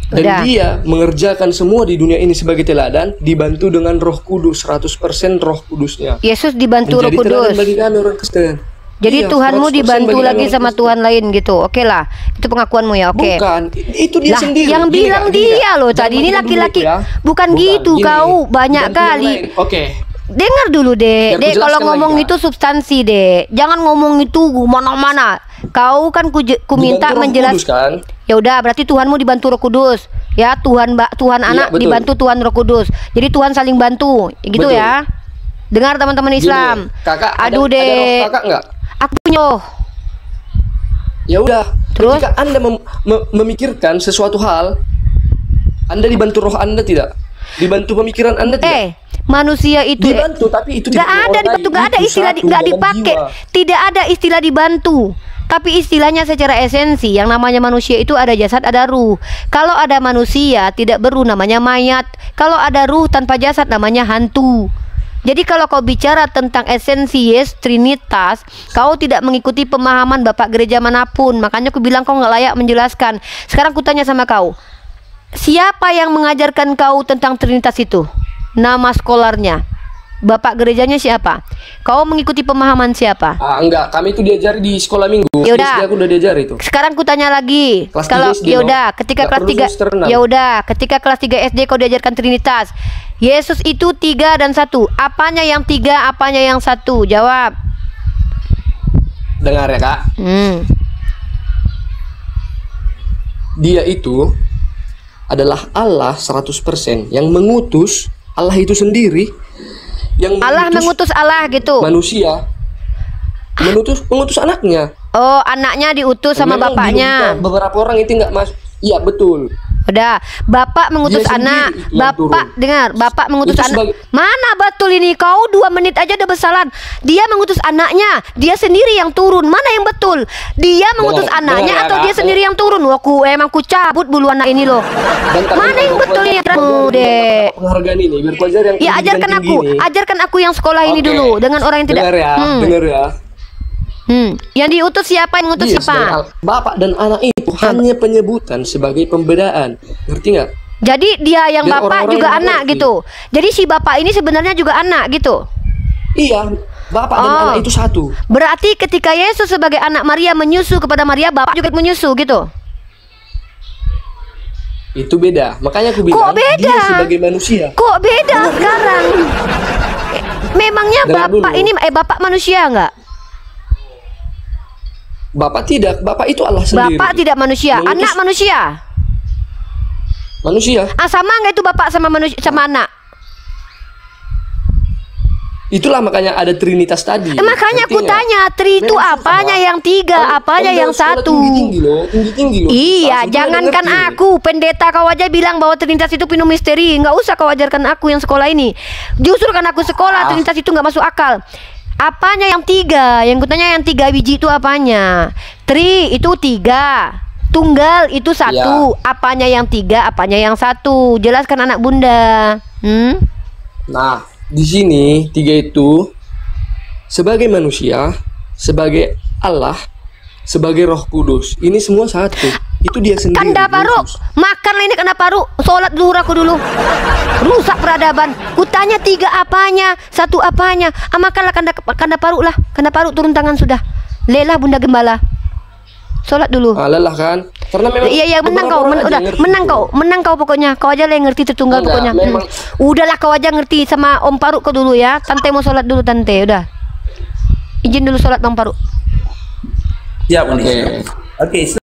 Dan Udah. dia mengerjakan semua di dunia ini sebagai teladan, dibantu dengan Roh Kudus, 100% Roh Kudusnya. Yesus dibantu Roh Menjadi teladan Kudus. bagi kami orang Kristen. Jadi Iya, Tuhanmu 100% dibantu bagi lagi kami sama orang Kristen. Tuhan lain gitu. Oke lah. Itu pengakuanmu ya, oke. Bukan, itu dia Lah, sendiri. yang Gini, bilang Kak, gini, dia Kak. loh Jangan tadi. Ini dulu laki-laki. ya. Bukan gitu, gini. kau banyak Dibantu yang kali. lain. Oke. Dengar dulu Biar dek, ku dek kalau jelaskan ngomong lagi, Kak. itu substansi dek, jangan ngomong itu mana-mana. Kau kan ku minta Dibantu Roh menjelaskan. Kudus, kan? Ya udah, berarti Tuhanmu dibantu Roh Kudus. Ya Tuhan anak betul. dibantu Tuhan Roh Kudus. Jadi Tuhan saling bantu, gitu Betul. ya. Dengar teman-teman Gini, Islam. kakak, Aduh ada roh dek, kakak nggak? aku punya roh. Ya udah, Terus? ketika Anda memikirkan sesuatu hal, Anda dibantu roh Anda tidak? Dibantu pemikiran Anda tidak? Manusia itu Dibantu, tapi itu nggak tidak ada mengorbankan. dibantu, nggak ada Itu istilah satu nggak dalam dipakai, jiwa. tidak ada istilah dibantu. Tapi istilahnya secara esensi, yang namanya manusia itu ada jasad, ada ruh. Kalau ada manusia tidak beruh namanya mayat. Kalau ada ruh tanpa jasad namanya hantu. Jadi kalau kau bicara tentang esensi Yes Trinitas, kau tidak mengikuti pemahaman Bapak gereja manapun. Makanya aku bilang kau nggak layak menjelaskan. Sekarang aku tanya sama kau, siapa yang mengajarkan kau tentang Trinitas itu? Nama skolarnya, Bapak gerejanya siapa? Kau mengikuti pemahaman siapa? Enggak, kami itu diajari di sekolah minggu. Yaudah. SD aku udah diajari itu. Sekarang ku tanya lagi. Kelas Kalau 3 SD, yaudah, no? ketika Nggak kelas perlu 3 semester 6. yaudah, ketika kelas 3 SD kau diajarkan Trinitas. Yesus itu 3 dan 1. Apanya yang 3, apanya yang 1? Jawab. Dengar ya Kak. Dia itu adalah Allah 100% yang mengutus Allah itu sendiri yang Allah mengutus Allah gitu. manusia mengutus anaknya. Oh, anaknya diutus sama Memang bapaknya. di logika beberapa orang itu nggak masuk. Iya betul. Udah, bapak mengutus Dia sendiri anak. itu yang Bapak turun. dengar, bapak mengutus Itu anak. sebagai- Mana betul ini? Kau 2 menit aja udah bersalah. Dia mengutus anaknya, dia sendiri yang turun. Mana yang betul? Dia mengutus Dengar, anaknya dengar, atau Kak. dia sendiri yang turun? Wah, emang ku cabut bulu anak ini loh. Bentar, Mana bentar, yang gua betul ini? ajar- Dek. Penghargaan ini biar pelajar yang Ya pendidikan ajarkan tinggi aku, ini. ajarkan aku yang sekolah ini Oke. dulu dengan orang yang tidak. Dengar ya, dengar ya. Yang diutus siapa? Yang mengutus Dia sebagai siapa? Bapak dan anak itu hanya penyebutan sebagai pembedaan. Ngerti nggak? Jadi dia yang Biar bapak orang-orang juga yang anak mengerti. gitu. Jadi si bapak ini sebenarnya juga anak gitu. Iya, bapak dan Oh. anak itu satu. Berarti ketika Yesus sebagai anak Maria menyusu kepada Maria, bapak juga menyusu gitu. Itu beda. Makanya aku bilang Kok beda? dia sebagai manusia. Kok beda sekarang? Memangnya Dengar bapak dulu. ini bapak manusia enggak? Bapak tidak, bapak itu Allah sendiri. Bapak tidak manusia, Mengutus- anak manusia. Manusia. Sama enggak itu bapak sama manusia sama anak? Itulah makanya ada Trinitas tadi. Makanya Ngerti aku nggak? tanya, tri itu Memang apanya susah. yang tiga, apanya Anda yang sekolah satu? Tinggi-tinggi loh, tinggi-tinggi loh. Iya, Susah, jangankan sebenarnya ngerti. aku, pendeta kau aja bilang bahwa Trinitas itu penuh misteri. Nggak usah kau ajarkan aku yang sekolah ini. Justru kan aku sekolah, Trinitas itu nggak masuk akal. Apanya yang tiga? Yang kutanya yang tiga biji itu apanya? Tri itu tiga, tunggal itu satu. Apanya yang tiga? Apanya yang satu? Jelaskan anak bunda. Nah, di sini tiga itu sebagai manusia, sebagai Allah, sebagai Roh Kudus. Ini semua satu. Itu dia sendiri. Kanda paru, Yesus. makanlah ini kanda paru, sholat zuhur aku dulu. Rusak peradaban. Kutanya tiga apanya, satu apanya. Makanlah kanda paru lah. Kanda paru turun tangan sudah. Lelah bunda gembala. Sholat dulu. Ah, lelah kan? Karena memang Iya menang beberapa kau, orang aja udah yang ngerti menang itu. kau, menang kau pokoknya. Kau aja lah yang ngerti tertunggal Enggak, pokoknya. memang. Udahlah kau aja ngerti sama Om Paru kau dulu ya. Tante mau sholat dulu tante, udah. Izin dulu sholat Om Paru. Ya, Uni. Oke. Oke.